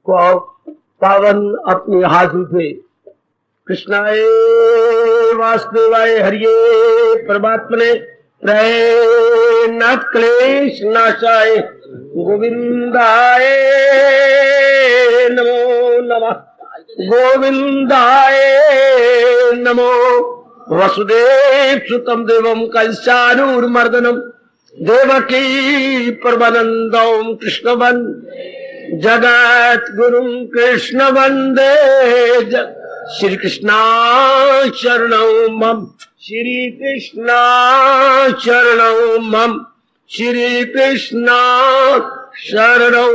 को पावन अपनी हाथ उठे। कृष्णाय वासुदेवाय हरिये परमात्मने प्रणत क्लेश नाशाय गोविंदाय नमो नमः। गोविंदाय नमो। वसुदेव सुतम देवम कंसानूरमर्दनम देवकी परमानंदम कृष्ण वंदे जगत गुरुम कृष्ण वंदे श्री कृष्णा शरणं मम। श्री कृष्णा शरणं मम। श्री कृष्णा शरणं।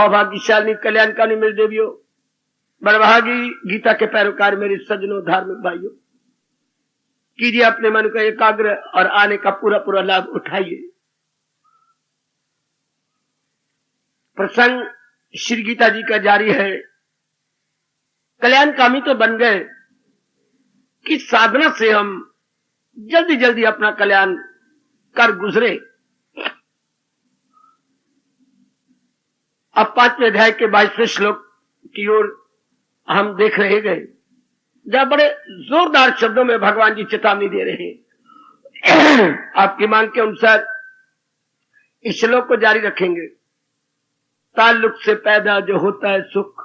भाग्यशाली कल्याणकारी मेरे देवियों, बड़भागी गीता के पैरोकार मेरे सज्जनों, धार्मिक भाइयों, कीजिए अपने मन को एकाग्र और आने का पूरा पूरा लाभ उठाइए। प्रसंग श्री गीता जी का जारी है। कल्याणकामी तो बन गए कि साधना से हम जल्दी जल्दी अपना कल्याण कर गुजरे। अब 5वें अध्याय के 22वें श्लोक की ओर हम देख रहे गए, जहां बड़े जोरदार शब्दों में भगवान जी चेतावनी दे रहे हैं। आपकी मांग के अनुसार इस श्लोक को जारी रखेंगे। ताल्लुक से पैदा जो होता है सुख,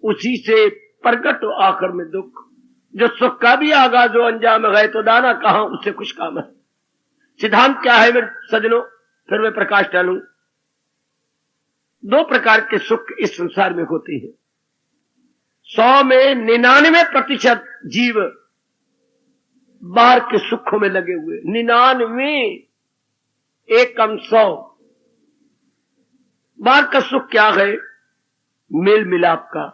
उसी से प्रकट हो आखिर में दुख। जो सुख का भी आगाज हो अंजाम गए तो दाना कहां उससे कुछ काम है। सिद्धांत क्या है मेरे सज्जनों, फिर मैं प्रकाश डालूं। 2 प्रकार के सुख इस संसार में होते हैं। 100 में 99% जीव बाहर के सुखों में लगे हुए। 99 एक कम 100। बाहर का सुख क्या है? मेल मिलाप का।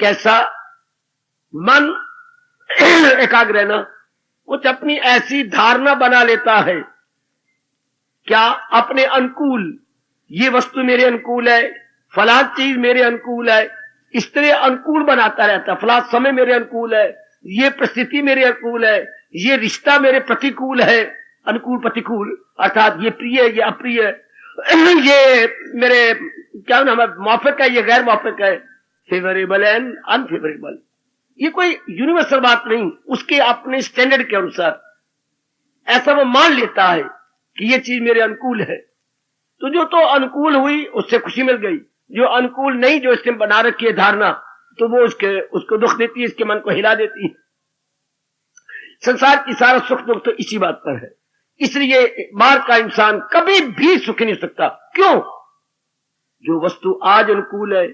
कैसा? मन एकाग्र रहना, कुछ अपनी ऐसी धारणा बना लेता है, क्या अपने अनुकूल, ये वस्तु मेरे अनुकूल है, फलां चीज मेरे अनुकूल है, इस तरह अनुकूल बनाता रहता है। फलां समय मेरे अनुकूल है, ये परिस्थिति मेरे अनुकूल है, ये रिश्ता मेरे प्रतिकूल है। अनुकूल प्रतिकूल अर्थात ये प्रिय ये अप्रिय, ये मेरे क्या नाम है, मौफिक है ये गैर मौफिक है, फेवरेबल एंड अनफेवरेबल। ये कोई यूनिवर्सल बात नहीं, उसके अपने स्टैंडर्ड के अनुसार ऐसा वो मान लेता है कि ये चीज मेरे अनुकूल है। तो जो तो अनुकूल हुई उससे खुशी मिल गई, जो अनुकूल नहीं, जो इसने बना रखी है धारणा, तो वो उसको दुख देती है, इसके मन को हिला देती है। संसार की सारा सुख दुख तो इसी बात पर है। इसलिए बाहर का इंसान कभी भी सुखी नहीं हो सकता। क्यों? जो वस्तु आज अनुकूल है,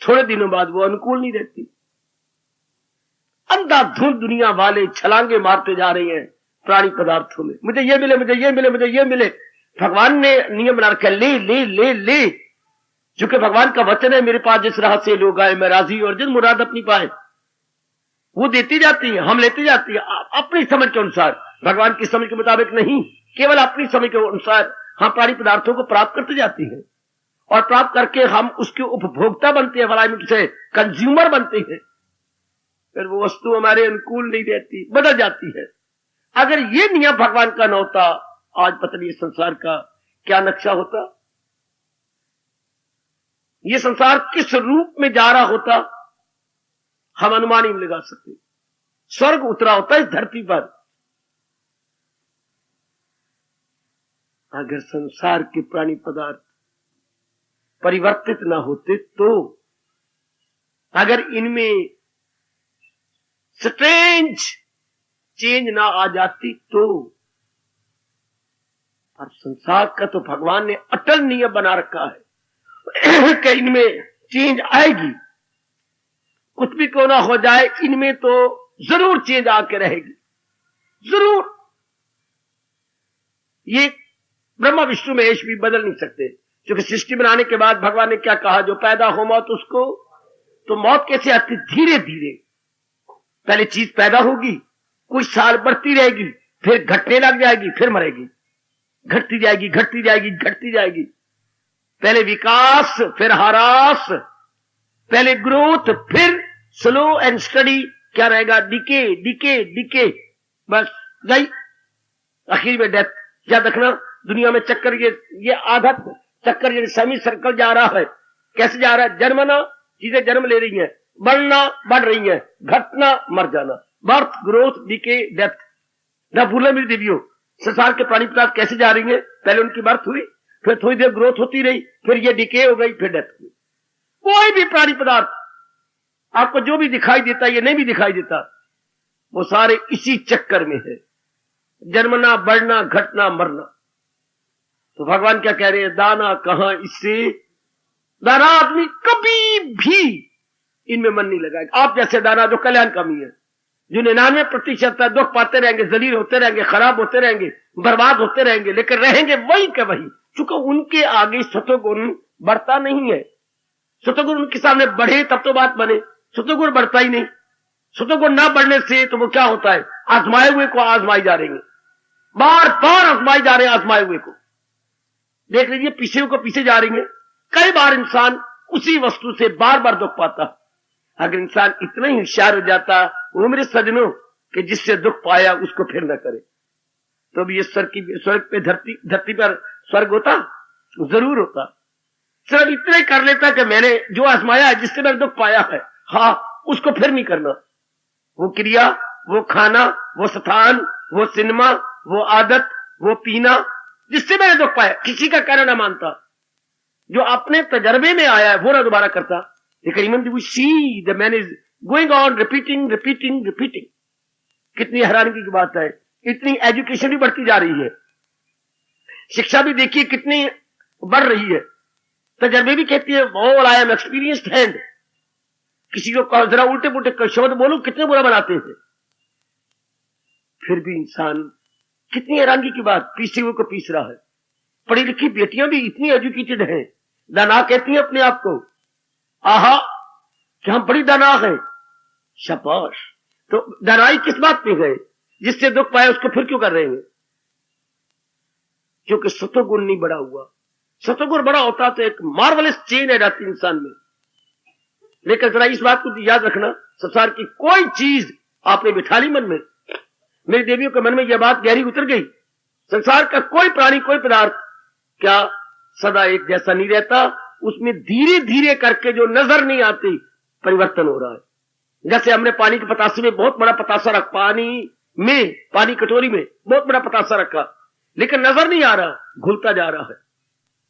थोड़े दिनों बाद वो अनुकूल नहीं रहती। अंधाधुंध दुनिया वाले छलांगे मारते जा रहे हैं प्राणी पदार्थों में। मुझे ये मिले, मुझे ये मिले, मुझे ये मिले। भगवान ने नियम बना रखा, ले ले ले ले। चूंकि भगवान का वचन है, मेरे पास जिस राह से लोग आए मैं राजी, और जिस मुराद अपनी पाए वो देती जाती है, हम लेते जाती है अपनी समझ के अनुसार। भगवान की समझ के मुताबिक नहीं, केवल अपनी समझ के अनुसार हम प्राणी पदार्थों को प्राप्त करते जाती हैं, और प्राप्त करके हम उसके उपभोक्ता बनते हैं, फलाइट से कंज्यूमर बनते हैं। फिर वो वस्तु हमारे अनुकूल नहीं रहती, बदल जाती है। अगर ये नियम भगवान का न होता, आज पता नहीं संसार का क्या नक्शा होता, ये संसार किस रूप में जा रहा होता, हम अनुमान ही नहीं लगा सकते। स्वर्ग उतरा होता इस धरती पर। अगर संसार के प्राणी पदार्थ परिवर्तित ना होते तो, अगर इनमें स्ट्रेंज चेंज ना आ जाती तो। और संसार का तो भगवान ने अटल नियम बना रखा है कि इनमें चेंज आएगी, कुछ भी क्यों ना हो जाए, इनमें तो जरूर चेंज आके रहेगी, जरूर। ये ब्रह्मा विष्णु महेश भी बदल नहीं सकते, क्योंकि सृष्टि बनाने के बाद भगवान ने क्या कहा, जो पैदा हो मौत उसको। तो मौत कैसे आती? धीरे धीरे। पहले चीज पैदा होगी, कुछ साल बढ़ती रहेगी, फिर घटने लग जाएगी, फिर मरेगी, घटती जाएगी घटती जाएगी घटती जाएगी। पहले विकास, फिर ह्रास, पहले ग्रोथ, फिर स्लो एंड स्टडी क्या रहेगा, डिके डिके डिके, बस गई, आखिर में डेथ। याद रखना, दुनिया में चक्कर, ये आधा चक्कर, ये सेमी सर्कल जा रहा है। कैसे जा रहा है? जन्मना, चीजें जन्म ले रही हैं, बढ़ना, बढ़ रही हैं, घटना, मर जाना, बर्थ, ग्रोथ, डिके, डेथ। न भूले मेरी देवियों, संसार के प्राणी पदार्थ कैसे जा रही है? पहले उनकी बर्थ हुई, फिर थोड़ी देर ग्रोथ होती रही, फिर ये डिके हो गई, फिर डेथ हुई। कोई भी प्राणी पदार्थ आपको जो भी दिखाई देता, ये नहीं भी दिखाई देता, वो सारे इसी चक्कर में है, जन्मना, बढ़ना, घटना, मरना। तो भगवान क्या कह रहे हैं? दाना कहां इससे, दाना आदमी कभी भी इनमें मन नहीं लगाएगा। आप जैसे दाना जो कल्याणकामी है, जो 99% दुख पाते रहेंगे, जलील होते रहेंगे, खराब होते रहेंगे, बर्बाद होते रहेंगे, लेकिन रहेंगे वही के वही, चूंकि उनके आगे सत्वगुण बढ़ता नहीं है। सत्वगुण उनके सामने बढ़े तब तो बात बने, सत्वगुण बढ़ता ही नहीं। सत्वगुण ना बढ़ने से तो वो क्या होता है? आजमाए हुए को आजमाई जा रहे हैं, बार बार आजमाई जा रहे हैं आजमाए हुए को। देख लीजिए, पीछे को पीछे जा रही है। कई बार इंसान उसी वस्तु से बार बार दुख पाता। अगर इंसान इतना ही होशियार हो जाता, वो मेरे सजनों, कि जिससे दुख पाया उसको फिर न करे, तो भी ये स्वर्ग पे धरती पर स्वर्ग होता? जरूर होता। सिर्फ इतना ही कर लेता कि मैंने जो आजमाया है, जिससे मैंने दुख पाया है, हाँ, उसको फिर नहीं करना। वो क्रिया, वो खाना, वो स्थान, वो सिनेमा, वो आदत, वो पीना, जिससे मैंने दुख पाया, किसी का कहना ना मानता। जो अपने तजर्बे में आया है वो ना दोबारा करता। लेकिन we see the man is going on repeating repeating repeating. कितनी हैरानगी की बात है। इतनी एजुकेशन भी बढ़ती जा रही है, शिक्षा भी देखिए कितनी बढ़ रही है, तजर्बे भी कहती है all I am experienced hand. किसी को जरा उल्टे पुल्टे शब्द बोलो, कितने बुरा बनाते थे। फिर भी इंसान, कितनी हैरानगी की बात, पीसे हुए को पीस रहा है। पढ़ी लिखी बेटियां भी इतनी एजुकेटेड हैं, दाना कहती हैं अपने आप को, आहा कि हम बड़ी दाना है, शाबाश। तो दानाई किस बात पे गए? जिससे दुख पाया उसको फिर क्यों कर रहे हैं? क्योंकि सत्वगुण नहीं बड़ा हुआ। सत्वगुण बड़ा होता तो एक मार्वलस चेन है जाती इंसान में। लेकिन जरा इस बात को याद रखना, संसार की कोई चीज आपने बिठा ली मन में, मेरी देवियों के मन में यह बात गहरी उतर गई, संसार का कोई प्राणी, कोई पदार्थ क्या सदा एक जैसा नहीं रहता। उसमें धीरे धीरे करके जो नजर नहीं आती परिवर्तन हो रहा है। जैसे हमने पानी के पतासे में बहुत बड़ा पतासा रखा, पानी कटोरी में बहुत बड़ा पतासा रखा, लेकिन नजर नहीं आ रहा, घुलता जा रहा है।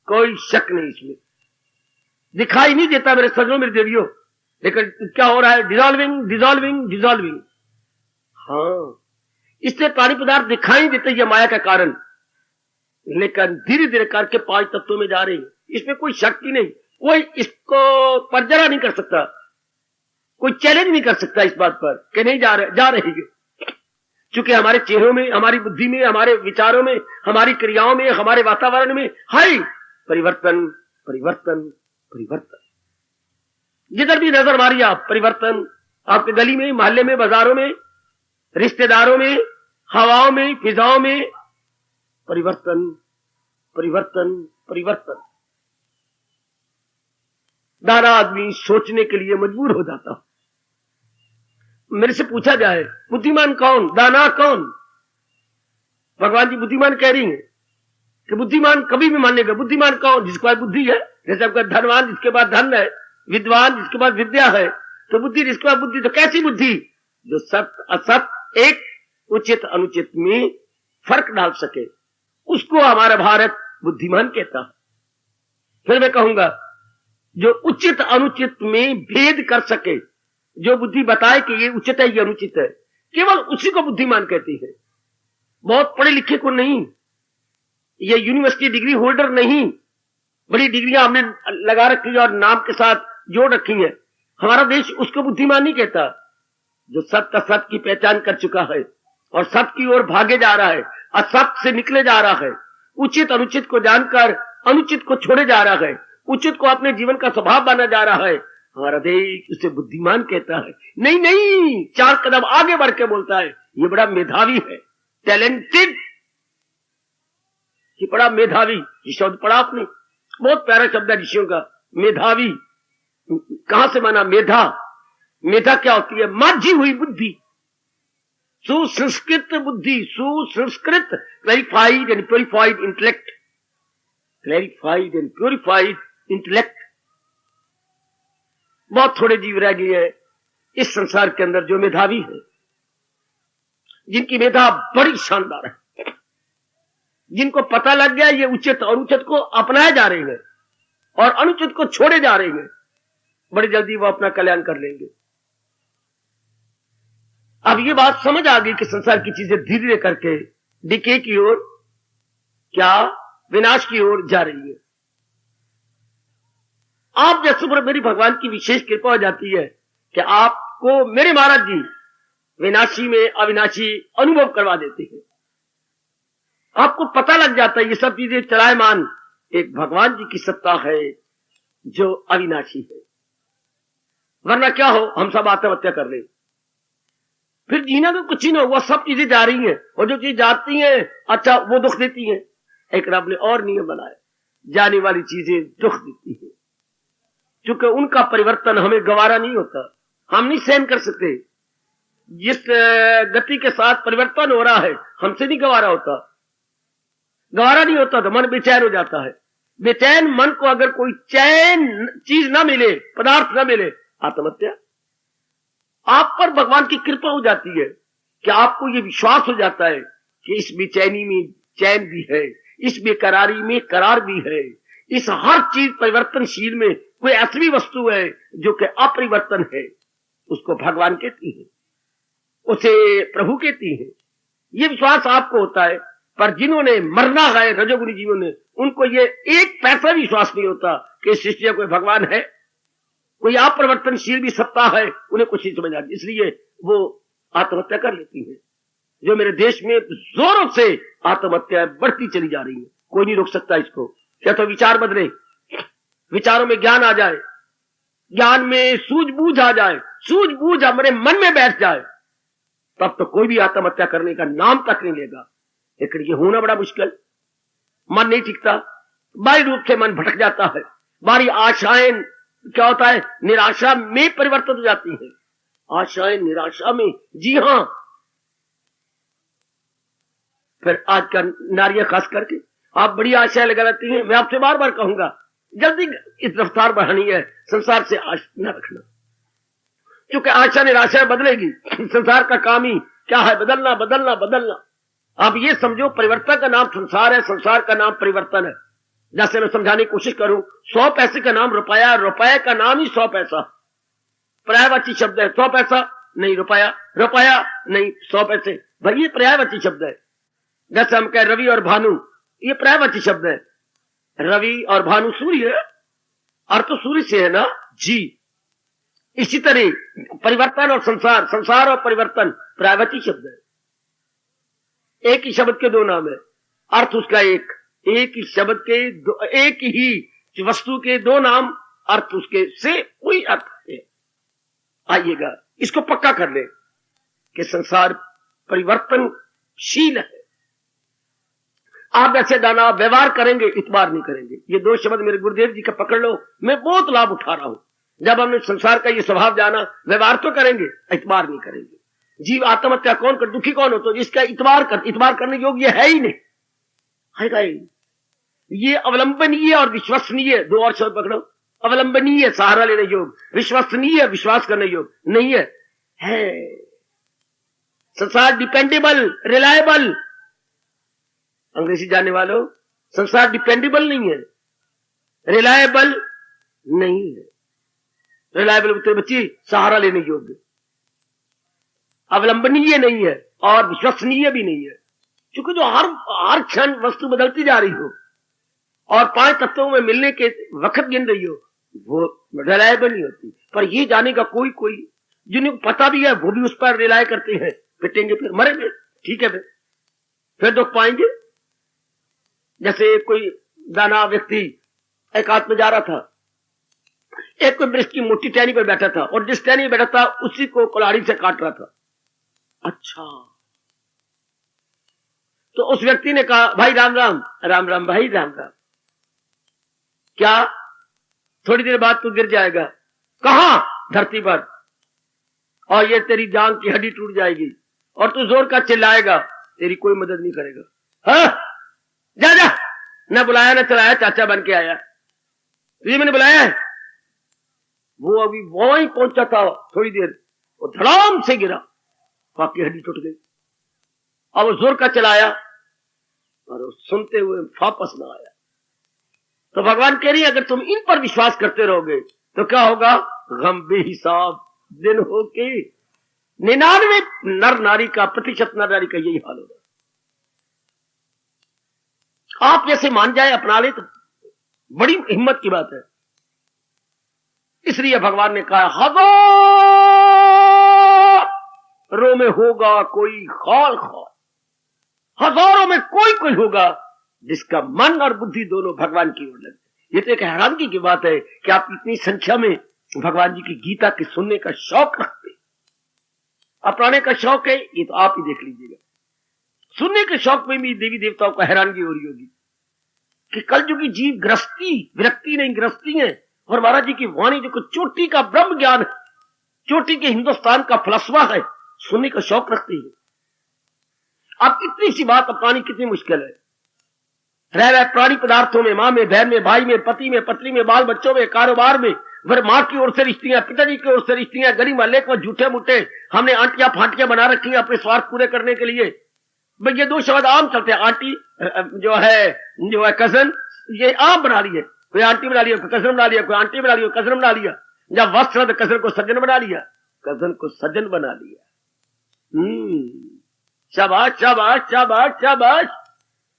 कोई शक नहीं, इसमें दिखाई नहीं देता मेरे सजनों, मेरी देवियों, लेकिन क्या हो रहा है? Dissolving dissolving dissolving. हाँ, इससे प्राणी पदार्थ दिखाई नहीं देते, यह माया का कारण, लेकिन धीरे धीरे करके 5 तत्वों में जा रहे हैं। इसमें कोई शक ही नहीं, कोई इसको परजरा नहीं कर सकता, कोई चैलेंज नहीं कर सकता इस बात पर कि नहीं जा रहेंगे। क्योंकि हमारे चेहरों में, हमारी बुद्धि में, हमारे विचारों में, हमारी क्रियाओं में, हमारे वातावरण में है परिवर्तन परिवर्तन परिवर्तन। जिधर भी नजर मारिए आप, परिवर्तन। आपके गली में, मोहल्ले में, बाजारों में, रिश्तेदारों में, हवाओं में, फिजाओं में, परिवर्तन परिवर्तन परिवर्तन। दाना आदमी सोचने के लिए मजबूर हो जाता। मेरे से पूछा जाए बुद्धिमान कौन, दाना कौन? भगवान जी बुद्धिमान कह रही हैं कि बुद्धिमान कभी भी मानेगा। बुद्धिमान कौन? जिसके पास बुद्धि है। जैसे आपका धनवान जिसके पास धन है, विद्वान जिसके पास विद्या है, तो बुद्धि जिसके पास बुद्धि। तो कैसी बुद्धि? जो सत्य असत्य, एक उचित अनुचित में फर्क डाल सके, उसको हमारा भारत बुद्धिमान कहता है। फिर मैं कहूंगा जो उचित अनुचित में भेद कर सके, जो बुद्धि बताए कि ये उचित है, ये अनुचित है, केवल उसी को बुद्धिमान कहती है। बहुत पढ़े लिखे को नहीं, ये यूनिवर्सिटी डिग्री होल्डर नहीं, बड़ी डिग्रियां हमने लगा रखी है और नाम के साथ जोड़ रखी है, हमारा देश उसको बुद्धिमान नहीं कहता। जो सत्य असत्य की पहचान कर चुका है और सत्य की ओर भागे जा रहा है, असत्य से निकले जा रहा है, उचित अनुचित को जानकर अनुचित को छोड़े जा रहा है, उचित को अपने जीवन का स्वभाव बना जा रहा है, हमारा देश उसे बुद्धिमान कहता है। नहीं नहीं, 4 कदम आगे बढ़ के बोलता है ये बड़ा मेधावी है, टैलेंटेड, ये बड़ा मेधावी। ये शब्द पढ़ा आपने, बहुत प्यारा शब्द है ऋषियों का, मेधावी। कहां से माना मेधा? मेधा क्या होती है? माझी हुई बुद्धि, सुसंस्कृत बुद्धि, सुसंस्कृत verified and purified intellect. Clarified and purified intellect. बहुत थोड़े जीव रह गए हैं इस संसार के अंदर जो मेधावी है, जिनकी मेधा बड़ी शानदार है, जिनको पता लग गया ये उचित और उचित को अपनाए जा रहे हैं और अनुचित को छोड़े जा रहे हैं, बड़ी जल्दी वो अपना कल्याण कर लेंगे। अब ये बात समझ आ गई कि संसार की चीजें धीरे धीरे करके डिके की ओर, क्या विनाश की ओर जा रही है। आप जैसे पर मेरी भगवान की विशेष कृपा हो जाती है कि आपको मेरे महाराज जी विनाशी में अविनाशी अनुभव करवा देते हैं। आपको पता लग जाता है ये सब चीजें चलायमान एक भगवान जी की सत्ता है जो अविनाशी है। वरना क्या हो, हम सब आत्महत्या कर ले, फिर जीना तो कुछ ही ना, वो सब चीजें जा रही हैं और जो चीज जाती हैं अच्छा वो दुख देती हैं। एक रब ने और नियम बनाया, जाने वाली चीजें दुख देती हैं, क्योंकि उनका परिवर्तन हमें गवारा नहीं होता, हम नहीं सहन कर सकते। जिस गति के साथ परिवर्तन हो रहा है हमसे नहीं गवारा होता, गवारा नहीं होता तो मन बेचैन हो जाता है। बेचैन मन को अगर कोई चैन चीज ना मिले, पदार्थ ना मिले, आत्महत्या। आप पर भगवान की कृपा हो जाती है कि आपको ये विश्वास हो जाता है कि इस बेचैनी में चैन भी है, इस बेकरारी में करार भी है, इस हर चीज परिवर्तनशील में कोई ऐसी भी वस्तु है जो कि अपरिवर्तन है, उसको भगवान कहती है, उसे प्रभु कहती है। ये विश्वास आपको होता है। पर जिन्होंने मरना है, रजोगुणी जीवों ने, उनको ये एक पैसा विश्वास नहीं होता कि सृष्टि में कोई भगवान है, कोई अपरिवर्तनशील भी सत्ता है, उन्हें कुछ नहीं समझ आती, इसलिए वो आत्महत्या कर लेती है। जो मेरे देश में जोरों से आत्महत्या बढ़ती चली जा रही है, कोई नहीं रोक सकता इसको। या तो विचार बदले, विचारों में ज्ञान आ जाए, ज्ञान में सूझबूझ आ जाए, सूझबूझ हमारे मन में बैठ जाए, तब तो कोई भी आत्महत्या करने का नाम तक नहीं लेगा। लेकिन ये होना बड़ा मुश्किल, मन नहीं टिकता, बाहरी रूप से मन भटक जाता है, हमारी आशाएं क्या होता है, निराशा में परिवर्तित हो जाती है। आशाएं निराशा में, जी हां। फिर आज का नारियां खास करके आप बड़ी आशाएं लगा लेती हैं। मैं आपसे बार बार कहूंगा, जल्दी इस रफ्तार बढ़ानी है, संसार से आशा न रखना, क्योंकि आशा निराशा बदलेगी। संसार का काम ही क्या है, बदलना बदलना बदलना। आप ये समझो, परिवर्तन का नाम संसार है, संसार का नाम परिवर्तन है। जैसे मैं समझाने की कोशिश करूं, 100 पैसे का नाम रुपया, रुपये का नाम ही 100 पैसा, पर्यायवाची शब्द है। 100 पैसा नहीं रुपया, रुपया नहीं 100 पैसे, भाई ये पर्यायवाची शब्द है। जैसे हम कह रवि और भानु, ये पर्यायवाची शब्द है। रवि और भानु सूर्य, अर्थ तो सूर्य से है ना जी। इसी तरह परिवर्तन और संसार, संसार और परिवर्तन पर्यायवाची शब्द है। एक ही शब्द के दो नाम है, अर्थ उसका एक ही शब्द के एक ही वस्तु के दो नाम, अर्थ उसके से कोई अर्थ है। आइएगा इसको पक्का कर ले कि संसार परिवर्तनशील है। आप ऐसे दाना व्यवहार करेंगे, इतबार नहीं करेंगे। ये दो शब्द मेरे गुरुदेव जी का पकड़ लो, मैं बहुत लाभ उठा रहा हूं। जब हमने संसार का ये स्वभाव जाना, व्यवहार तो करेंगे, इतबार नहीं करेंगे। जीव आत्महत्या कौन कर, दुखी कौन हो, तो जिसका इतबार करने योग्य है ही नहीं, है ही। ये अवलंबनीय और विश्वसनीय, दो और शब्द पकड़ो। अवलंबनीय सहारा लेने योग, विश्वसनीय विश्वास करने योग नहीं है। संसार डिपेंडेबल, रिलायबल। अंग्रेजी जानने वालों, संसार डिपेंडेबल नहीं है, रिलायबल नहीं है। रिलायबल तेरे बच्ची सहारा लेने योग्य, अवलंबनीय नहीं है और विश्वसनीय भी नहीं है। क्योंकि जो हर क्षण वस्तु बदलती जा रही हो और 5 तत्वों में मिलने के वक्त गिन रही हो, वो रिलायबल नहीं होती। पर ये जाने का कोई जिन्हें पता भी है, वो भी उस पर रिलाय करते हैं, पिटेंगे फिर मरेंगे, ठीक है, फिर दुख पाएंगे। जैसे कोई दाना व्यक्ति एक हाथ में जा रहा था, एक कोई वृक्ष की मोटी टहनी पर बैठा था और जिस टहनी में बैठा था उसी को कुल्हाड़ी से काट रहा था। अच्छा, तो उस व्यक्ति ने कहा, भाई राम राम। राम राम भाई, राम राम। क्या थोड़ी देर बाद तू गिर जाएगा? कहां? धरती पर, और ये तेरी जांग की हड्डी टूट जाएगी और तू जोर का चिल्लाएगा, तेरी कोई मदद नहीं करेगा। हाँ? जा जा, न बुलाया न चलाया, चाचा बन के आया। ये मैंने बुलाया है। वो अभी वहीं पहुंचा था, थोड़ी देर वो धड़ाम से गिरा, बाकी हड्डी टूट गई। अब वो जोर का चलाया और सुनते हुए वापस न आया। तो भगवान कह रही है अगर तुम इन पर विश्वास करते रहोगे तो क्या होगा? गम बेहिसाब दिन हो के 99 नर नारी का, प्रतिशत नर नारी का यही हाल होगा। आप जैसे मान जाए, अपना ले, तो बड़ी हिम्मत की बात है। इसलिए भगवान ने कहा हजारों में होगा कोई खाल खाल, हजारों में कोई कोई होगा जिसका मन और बुद्धि दोनों भगवान की ओर लगे। ये तो एक हैरानगी की बात है कि आप इतनी संख्या में भगवान जी की गीता के सुनने का शौक रखते, अपनाने का शौक है, ये तो आप ही देख लीजिएगा। सुनने के शौक में भी देवी देवताओं को हैरानगी हो रही होगी कि कलयुगी जीव गृहस्थी, विरक्ति नहीं गृहस्थी है, और महाराज जी की वाणी जो चोटी का ब्रह्म ज्ञान है, चोटी के हिंदुस्तान का फलसफा है, सुनने का शौक रखते हैं। अब इतनी सी बात अपनानी कितनी मुश्किल है। रह रहे प्राणी पदार्थों में, मां में, बहन में, भाई में, पति में, पत्नी में, बाल बच्चों में, कारोबार में, फिर मां की ओर से रिश्तियां, पिताजी की ओर से रिश्तियां, गली मोहल्ले को झूठे मूठे हमने आंटियां फांटियां बना रखी हैं अपने स्वार्थ पूरे करने के लिए। भाई ये दो शब्द आम चलते हैं, आंटी जो है कजन, ये आम बना लिए। कोई आंटी बना लिया, कोई कजन बना लिया, कोई आंटी बना लिया, कजन बना लिया। जब वस्त्र तो कजन को सज्जन बना लिया, कजन को सज्जन बना लिया। शाबाश शाबाश शाबाश शाबाश,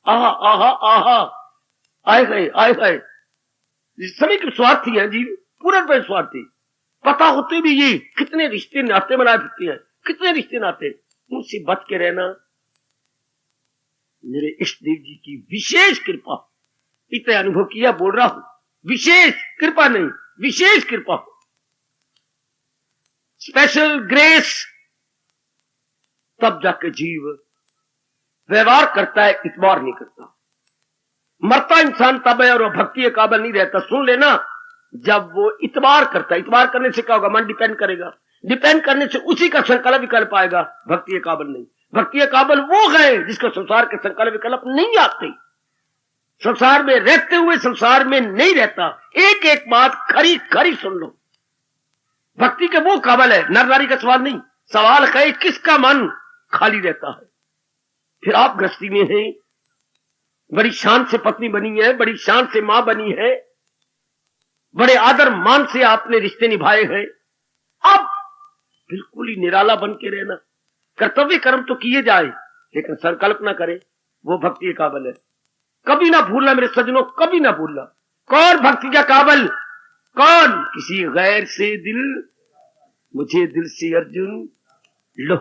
आहा आहा आहा, आए गए आए गए। सभी के स्वार्थी हैं जी, पूर्ण स्वार्थी। पता होते भी ये कितने रिश्ते नाते बनाए फिरते हैं, कितने रिश्ते नाते, उनसे बच के रहना मेरे इष्ट देव जी की विशेष कृपा। इतना अनुभव किया, बोल रहा हूं, विशेष कृपा नहीं, विशेष कृपा, स्पेशल ग्रेस। तब जाके जीव व्यवहार करता है, इतबार नहीं करता। मरता इंसान तब है और वो भक्ति के काबिल नहीं रहता। सुन लेना, जब वो इतबार करता है, इतबार करने से क्या होगा? मन डिपेंड करेगा, डिपेंड करने से उसी का संकल्प विकल्प आएगा, भक्ति के काबिल नहीं। भक्ति के काबिल वो है जिसको संसार के संकल्प विकल्प नहीं आते, संसार में रहते हुए संसार में नहीं रहता। एक एक बात खरी खरी सुन लो। भक्ति के वो काबिल है, नर नारी का सवाल नहीं, सवाल है किसका मन खाली रहता है। फिर आप गृहस्थी में हैं, बड़ी शान से पत्नी बनी है, बड़ी शान से मां बनी है, बड़े आदर मान से आपने रिश्ते निभाए हैं। अब बिल्कुल ही निराला बन के रहना, कर्तव्य कर्म तो किए जाए लेकिन संकल्प ना करे, वो भक्ति के काबिल है। कभी ना भूलना मेरे सज्जनों, कभी ना भूलना। कौन भक्ति का काबिल? कौन? किसी गैर से दिल, मुझे दिल से अर्जुन लो।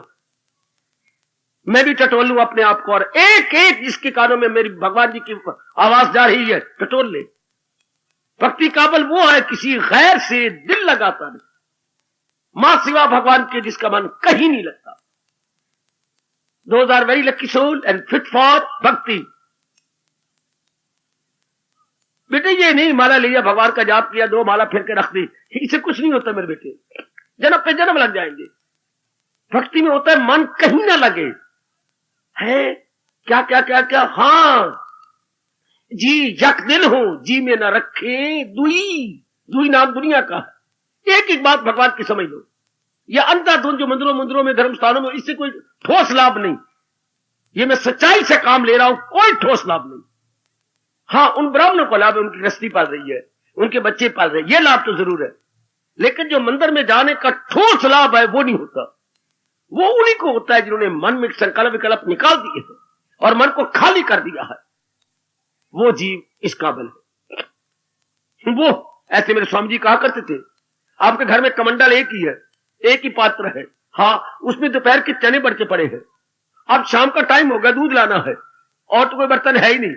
मैं भी टटोल लूं अपने आप को, और एक एक जिसके कानों में मेरी भगवान जी की आवाज जा रही है, टटोल ले। भक्ति काबिल वो है किसी गैर से दिल लगाता नहीं, मां सिवा भगवान के जिसका मन कहीं नहीं लगता। Those are very lucky soul and fit for भक्ति। बेटे ये नहीं माला लिया, भगवान का जाप किया, 2 माला फिर के रख दी, इससे कुछ नहीं होता मेरे बेटे, जन्म पे जन्म लग जाएंगे। भक्ति में होता है मन कहीं ना लगे, है क्या क्या क्या क्या। हाँ जी जक दिल हो, जी में न रखे दुई, दुई नाम दुनिया का। एक एक बात भगवान की समझ लो। यह अंधाधुंध जो मंदिरों में धर्म स्थानों में, इससे कोई ठोस लाभ नहीं। ये मैं सच्चाई से काम ले रहा हूं, कोई ठोस लाभ नहीं। हाँ उन ब्राह्मणों को लाभ है, उनकी गृहस्थी पाल रही है, उनके बच्चे पाल रहे हैं, ये लाभ तो जरूर है। लेकिन जो मंदिर में जाने का ठोस लाभ है वो नहीं होता। वो उन्हीं को होता है जिन्होंने मन में संकल्प विकल्प निकाल दिए हैं और मन को खाली कर दिया है। वो जीव इस काबिल है। वो ऐसे मेरे स्वामी जी कहा करते थे, आपके घर में कमंडल एक ही है, एक ही पात्र है, हाँ उसमें दोपहर के चने बढ़ते पड़े हैं। अब शाम का टाइम हो गया, दूध लाना है और तो कोई बर्तन है ही नहीं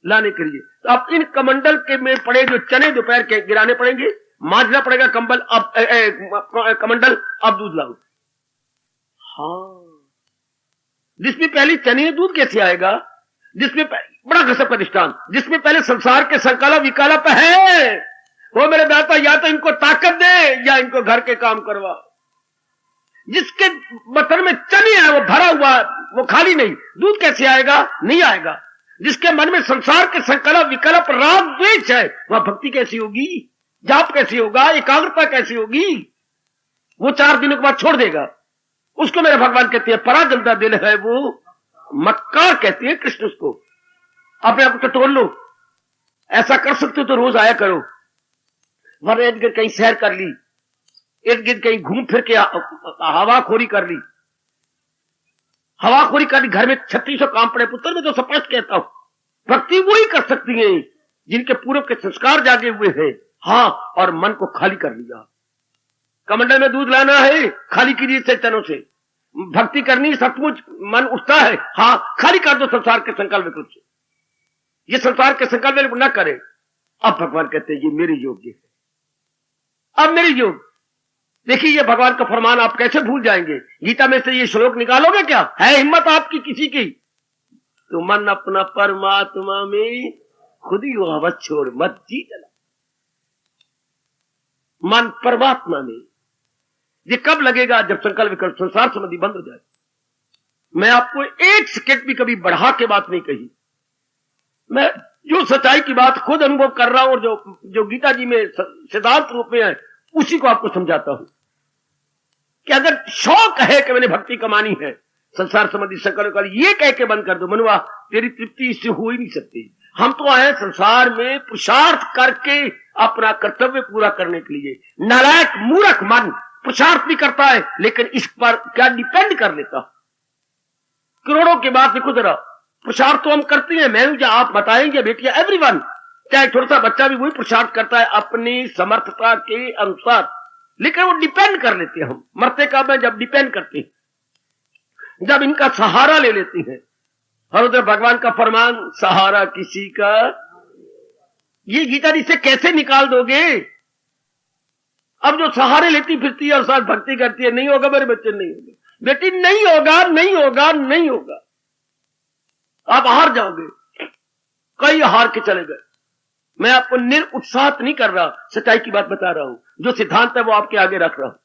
लाने के लिए, तो अब इन कमंडल के में पड़े जो चने दोपहर के गिराने पड़ेंगे, मांझना पड़ेगा कंबल, अब कमंडल, अब दूध लाओ। हाँ जिसमें पहले चने दूध कैसे आएगा? जिसमें बड़ा गजब का दृष्टांत, जिसमें पहले संसार के संकल्प विकल्प है, वो मेरे दाता या तो इनको ताकत दे या इनको घर के काम करवा। जिसके बर्तन में चने है वो भरा हुआ, वो खाली नहीं, दूध कैसे आएगा? नहीं आएगा। जिसके मन में संसार के संकल्प विकल्प राग द्वेष है, वह भक्ति कैसी होगी, जाप कैसी होगा, एकाग्रता कैसी होगी? वो 4 दिनों के बाद छोड़ देगा। उसको मेरे भगवान कहते हैं बड़ा गंदा दिल है वो, मक्कार कहते हैं कृष्ण उसको। अपने आप को टटोल लो, ऐसा कर सकते हो तो रोज आया करो, वरना इर्द गिर्द कहीं सैर कर ली, इर्द गिर्द कहीं घूम फिर के हवाखोरी कर ली, हवाखोरी कर ली, घर में 3600 काम पड़े। पुत्र मैं तो स्पष्ट कहता हूं, भक्ति वो ही कर सकती है जिनके पूर्व के संस्कार जागे हुए हैं। हाँ, और मन को खाली कर लिया। कमंडल में दूध लाना है, खाली कीजिए चैतन्यों से। भक्ति करनी, सचमुच मन उठता है, हाँ खाली कर दो संसार के संकल्प विकल्प से। ये संसार के संकल्प विकल्प न करे। अब भगवान कहते हैं ये मेरे योग्य है, अब मेरे योग। देखिए ये भगवान का फरमान आप कैसे भूल जाएंगे? गीता में से ये श्लोक निकालोगे क्या? है हिम्मत आपकी किसी की तो मन अपना परमात्मा में खुद ही वो अवध छोड़ मत जी चला। मन परमात्मा में ये कब लगेगा? जब संकल्प विकल्प संसार संबंधी बंद हो जाए। मैं आपको 1 सेकंड भी कभी बढ़ा के बात नहीं कही। मैं जो सच्चाई की बात खुद अनुभव कर रहा हूं और जो गीता जी में सिद्धांत रूप में है, उसी को आपको समझाता हूं कि अगर शौक है कि मैंने भक्ति कमानी है, संसार संबंधी संकल्प विकल्प ये कह के बंद कर दो, मनुआ तेरी तृप्ति इससे हो ही नहीं सकती। हम तो आए संसार में पुरुषार्थ करके अपना कर्तव्य पूरा करने के लिए। नालायक मूर्ख मन पुरुषार्थ भी करता है, लेकिन इस पर क्या डिपेंड कर लेता। करोड़ों की बात देखो जरा, पुरुषार्थ तो हम करते हैं, मैं जो आप बताएंगे बेटिया, एवरीवन, चाहे छोटा सा बच्चा भी वही पुरुषार्थ करता है अपनी समर्थता के अनुसार, लेकिन वो डिपेंड कर लेते हैं। हम मरते कब है? जब डिपेंड करते हैं, जब इनका सहारा ले लेते हैं। और उधर भगवान का फरमान, सहारा किसी का, ये गीता जी से कैसे निकाल दोगे? अब जो सहारे लेती फिरती है और साथ भक्ति करती है, नहीं होगा मेरे बच्चे, नहीं होगा बेटी, नहीं होगा, नहीं होगा, नहीं होगा। आप हार जाओगे। कई हार के चले गए। मैं आपको निरुत्साहित नहीं कर रहा, सच्चाई की बात बता रहा हूं। जो सिद्धांत है वो आपके आगे रख रहा हूं।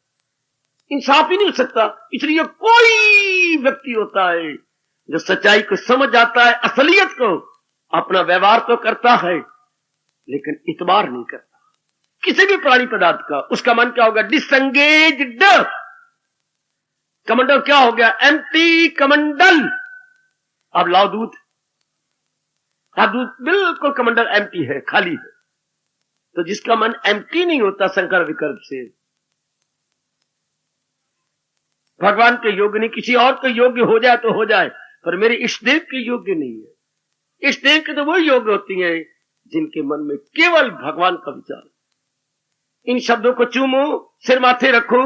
इंसाफ ही नहीं हो सकता। इसलिए कोई व्यक्ति होता है जो सच्चाई को समझ जाता है, असलियत को, अपना व्यवहार तो करता है लेकिन इतबार नहीं करता किसी भी प्राणी पदार्थ का। उसका मन क्या होगा? डिसंगेज्ड। कमंडल क्या हो गया? एम्प्टी कमंडल। अब लाओ दूध, अब दूध बिल्कुल कमंडल एम्प्टी है, खाली है। तो जिसका मन एम्प्टी नहीं होता संकल्प विकल्प से, भगवान के योग्य नहीं, किसी और के योग्य हो जाए तो हो जाए, पर मेरे इष्टदेव के योग्य नहीं है। इष्टदेव के तो वो योग्य होती हैं जिनके मन में केवल भगवान का विचार। इन शब्दों को चूमो, सिर माथे रखो।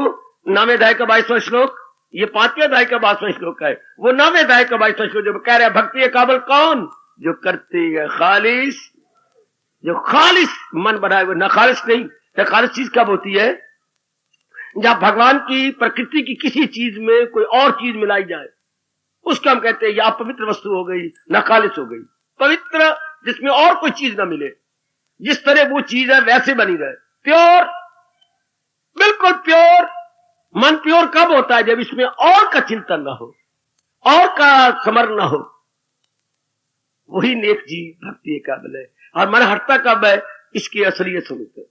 9वें अध्याय का 22वां श्लोक, ये 5वें अध्याय का 22वां श्लोक है। वो 9वें अध्याय का 22वां श्लोक जो कह रहा है, भक्ति काबिल कौन? जो करती है खालिस, जो खालिस मन बनाए हुए, ना खालिस नहीं। तो खालिस चीज कब होती है? जब भगवान की प्रकृति की किसी चीज में कोई और चीज मिलाई जाए, उसको हम कहते हैं या पवित्र वस्तु हो गई, ना खालिस हो गई। पवित्र जिसमें और कोई चीज ना मिले, जिस तरह वो चीज है वैसे बनी रहे, प्योर, बिल्कुल प्योर। मन प्योर कब होता है? जब इसमें और का चिंतन ना हो, और का स्मरण ना हो। वही नेक जीव भक्ति काबिल है। और मन हटता कब है? इसकी असलियत समझते।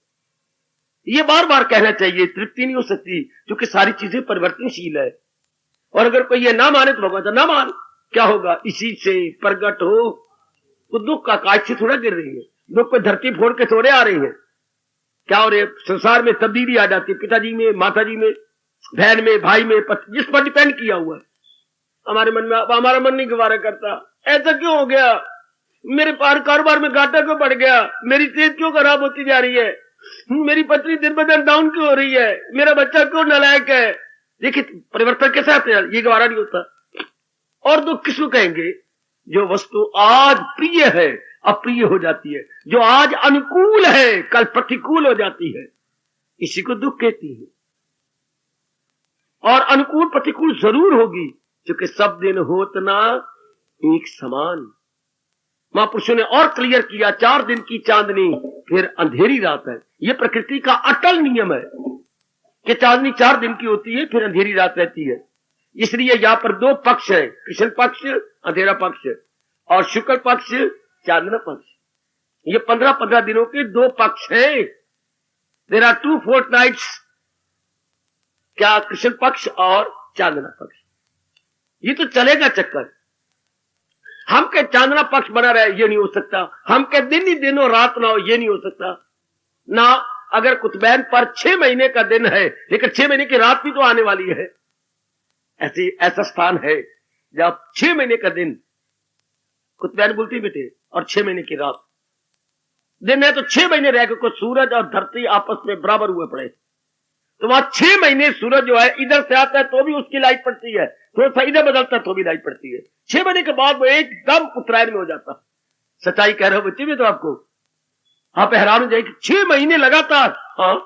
ये बार बार कहना चाहिए, तृप्ति नहीं हो सकती क्योंकि सारी चीजें परिवर्तनशील है। और अगर कोई ये ना माने तो भगवान ना मान, क्या होगा? इसी से प्रकट हो तो दुख का आकाश से थोड़ा गिर रही है, दुख पे धरती फोड़ के थोड़े आ रही है। क्या हो रही है? संसार में तब्दीली आ जाती है, पिताजी में, माताजी में, बहन में, भाई में, जिस पर डिपेंड किया हुआ है। हमारे मन में, हमारा मन नहीं गवारा करता, ऐसा क्यों हो गया? मेरे कारोबार में घाटा क्यों बढ़ गया? मेरी सेहत क्यों खराब होती जा रही है? मेरी पत्नी दिन ब दिन डाउन क्यों हो रही है? मेरा बच्चा क्यों नालायक है? देखिए परिवर्तन कैसे आते हैं, ये गवारा नहीं होता। और दुख किसको कहेंगे? जो वस्तु आज प्रिय है अप्रिय हो जाती है, जो आज अनुकूल है कल प्रतिकूल हो जाती है, इसी को दुख कहती है। और अनुकूल प्रतिकूल जरूर होगी, क्योंकि सब दिन होत ना एक समान। महापुरुषों ने और क्लियर किया, 4 दिन की चांदनी फिर अंधेरी रात है। यह प्रकृति का अटल नियम है कि चांदनी 4 दिन की होती है, फिर अंधेरी रात रहती है। इसलिए यहां पर 2 पक्ष है, कृष्ण पक्ष, अंधेरा पक्ष। और शुक्ल पक्ष, चांद्र पक्ष। ये 15-15 दिनों के 2 पक्ष हैं। देयर आर 2 फोर्टनाइट्स, क्या कृष्ण पक्ष और चांदना पक्ष। ये तो चलेगा चक्कर। हम के चांदना पक्ष बना रहे ये नहीं हो सकता, हम के दिन ही दिनों रात ना हो ये नहीं हो सकता ना। अगर कुतुबैन पर 6 महीने का दिन है लेकिन 6 महीने की रात भी तो आने वाली है। ऐसा स्थान है जब 6 महीने का दिन कुतुबैन बोलती बेटे और 6 महीने की रात दिन है, तो 6 महीने रह गए, कुछ सूरज और धरती आपस में बराबर हुए पड़े, तो वहां 6 महीने सूरज जो है इधर से आता है तो भी उसकी लाइट पड़ती है, थोड़ा सा इधर बदलता है तो भी लाइट पड़ती है। 6 महीने के बाद वो एकदम उत्तरायण में हो जाता। सच्चाई कह रहे हो बच्चे भी तो आपको, आप हैरान हो जाएगी 6 महीने लगातार। हाँ,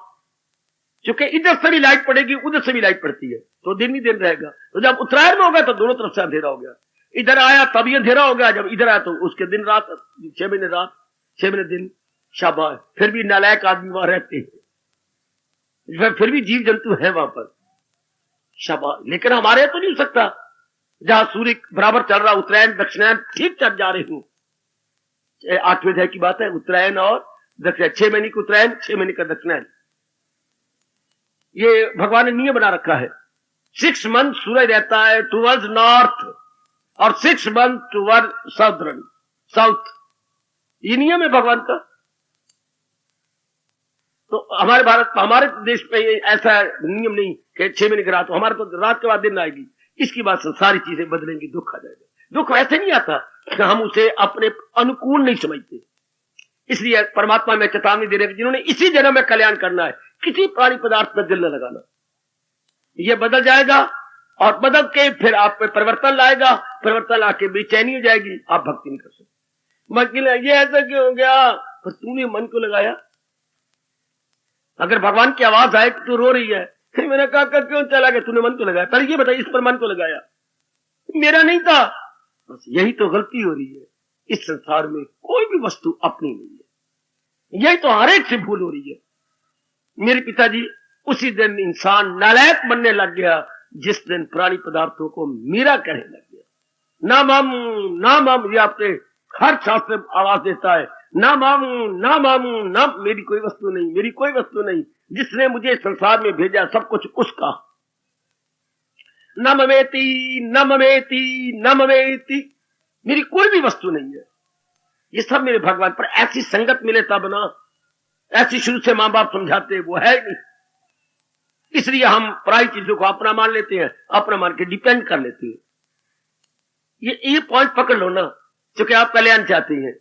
क्योंकि इधर से भी लाइट पड़ेगी उधर से भी लाइट पड़ती है, तो दिन ही दिन रहेगा। तो जब उत्तरायण में होगा तो दोनों तरफ से अंधेरा हो गया, इधर आया तभी अंधेरा हो गया, जब इधर आया तो उसके दिन रात, 6 महीने रात 6 महीने दिन। शाबाश, फिर भी नालायक आदमी वहां रहते हैं, फिर भी जीव जंतु है वहां पर। शाबाश, लेकिन हमारे यहां तो नहीं हो सकता, जहां सूर्य बराबर चल रहा, उत्तरायण दक्षिणायन ठीक चल जा रहे हूं। 8वें अध्याय की बात है, उत्तरायण और दक्षिणायन, 6 महीने की उत्तरायण 6 महीने का दक्षिणायन। ये भगवान ने नियम बना रखा है। 6 मंथ सूरज रहता है टूवर्ड्स नॉर्थ और 6 मंथ टूवर्ड साउथर्न साउथ। ये नियम है भगवान का। तो हमारे भारत, हमारे देश पे ऐसा नियम नहीं कि 6 महीने की रात हो, हमारे तो रात के बाद दिन आएगी। इसकी बात से सारी चीजें बदलेंगी, दुख आ जाएगा। दुख ऐसे नहीं आता कि हम उसे अपने अनुकूल नहीं समझते। इसलिए परमात्मा में चेतावनी दे रहे हैं, जिन्होंने इसी जन्म में कल्याण करना है, किसी प्राणी पदार्थ पर दिल न लगाना। ये बदल जाएगा और बदल के फिर आप पे परिवर्तन लाएगा, परिवर्तन लाके बेचैनी हो जाएगी, आप भक्ति नहीं कर सकते। ये ऐसा क्यों हो गया? पर तूने मन को लगाया। अगर भगवान की आवाज आए तो तू रो रही है, मैंने कहा क्यों चला गया? तूने मन को लगाया। पहले ये बताइए, इस पर मन को लगाया, मेरा नहीं था। बस यही तो गलती हो रही है। इस संसार में कोई भी वस्तु अपनी नहीं है, यही तो हर एक से भूल हो रही है। मेरे पिताजी उसी दिन इंसान नालायक बनने लग गया जिस दिन प्राणी पदार्थों को मेरा कहने लग गया। ना मामू ना मामू, ये आपके हर शास्त्र आवाज देता है, ना मामू ना मामू ना, मेरी कोई वस्तु नहीं, मेरी कोई वस्तु नहीं। जिसने मुझे संसार में भेजा सब कुछ उसका। न ममेति न ममेति न ममेति, मेरी कोई भी वस्तु नहीं है। ये सब मेरे भगवान। पर ऐसी संगत मिले तब ना, ऐसी शुरू से मां बाप समझाते, वो है नहीं। इसलिए हम पराई चीजों को अपना मान लेते हैं, अपना मान के डिपेंड कर लेते हैं। ये पॉइंट पकड़ लो ना, क्योंकि आप कल्याण चाहते हैं।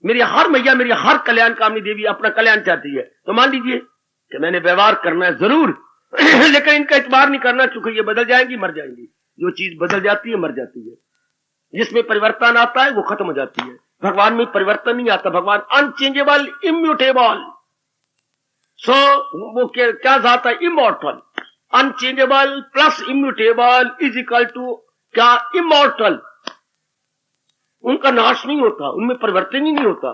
मेरी हर मैया, मेरी हर कल्याण कामनी देवी अपना कल्याण चाहती है, तो मान लीजिए कि मैंने व्यवहार करना है जरूर लेकिन इनका इतबार नहीं करना, क्योंकि ये बदल जाएंगी, मर जाएंगी। जो चीज बदल जाती है मर जाती है, जिसमें परिवर्तन आता है वो खत्म हो जाती है। भगवान में परिवर्तन नहीं आता, भगवान अनचेंजेबल इम्यूटेबल। सो वो क्या जाता है? Immortal. Unchangeable plus immutable is equal to क्या? इमॉर्टल। उनका नाश नहीं होता, उनमें परिवर्तन ही नहीं होता।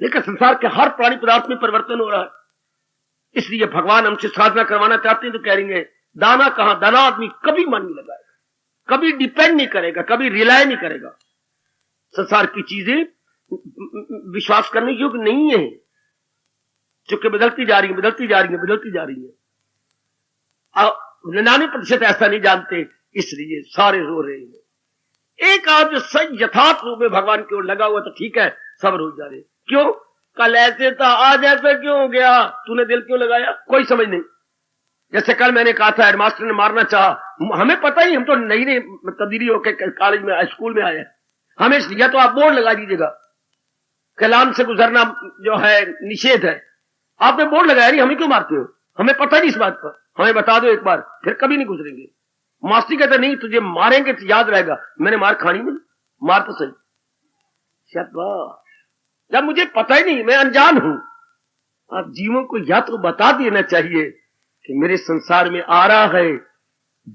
लेकिन संसार के हर प्राणी पदार्थ में परिवर्तन हो रहा है। इसलिए भगवान हमसे साधना करवाना चाहते हैं तो कह रही है, दाना कहां? दाना आदमी कभी मन नहीं लगाएगा, कभी डिपेंड नहीं करेगा, कभी रिलाय नहीं करेगा। संसार की चीजें विश्वास करने योग्य नहीं है, क्योंकि बदलती जा रही है, बदलती जा रही है, बदलती जा रही है। 99% ऐसा नहीं जानते, इसलिए सारे रो रहे हैं। एक आज जो सही यथार्थ रूप में भगवान की ओर लगा हुआ तो ठीक है, सब रो जा रहे। क्यों? कल ऐसे था, आज ऐसा क्यों हो गया? तूने दिल क्यों लगाया? कोई समझ नहीं। जैसे कल मैंने कहा था, हेडमास्टर ने मारना चाहा, हमें पता ही, हम तो नई नई तब्दीली होकर कॉलेज में स्कूल में आए। हमें या तो आप बोर्ड लगा दीजिएगा, कलाम से गुजरना जो है निषेध है। आपने बोर्ड लगाया नहीं, हमें क्यों मारते हो? हमें पता नहीं इस बात पर, हमें बता दो एक बार, फिर कभी नहीं गुजरेंगे। मास्टर कहते नहीं, तुझे मारेंगे तो याद रहेगा, मैंने मार खानी नहीं, मार तो सही। शाबाश। जब मुझे पता ही नहीं, मैं अनजान हूं, आप जीवों को या तो बता देना चाहिए कि मेरे संसार में आ रहा है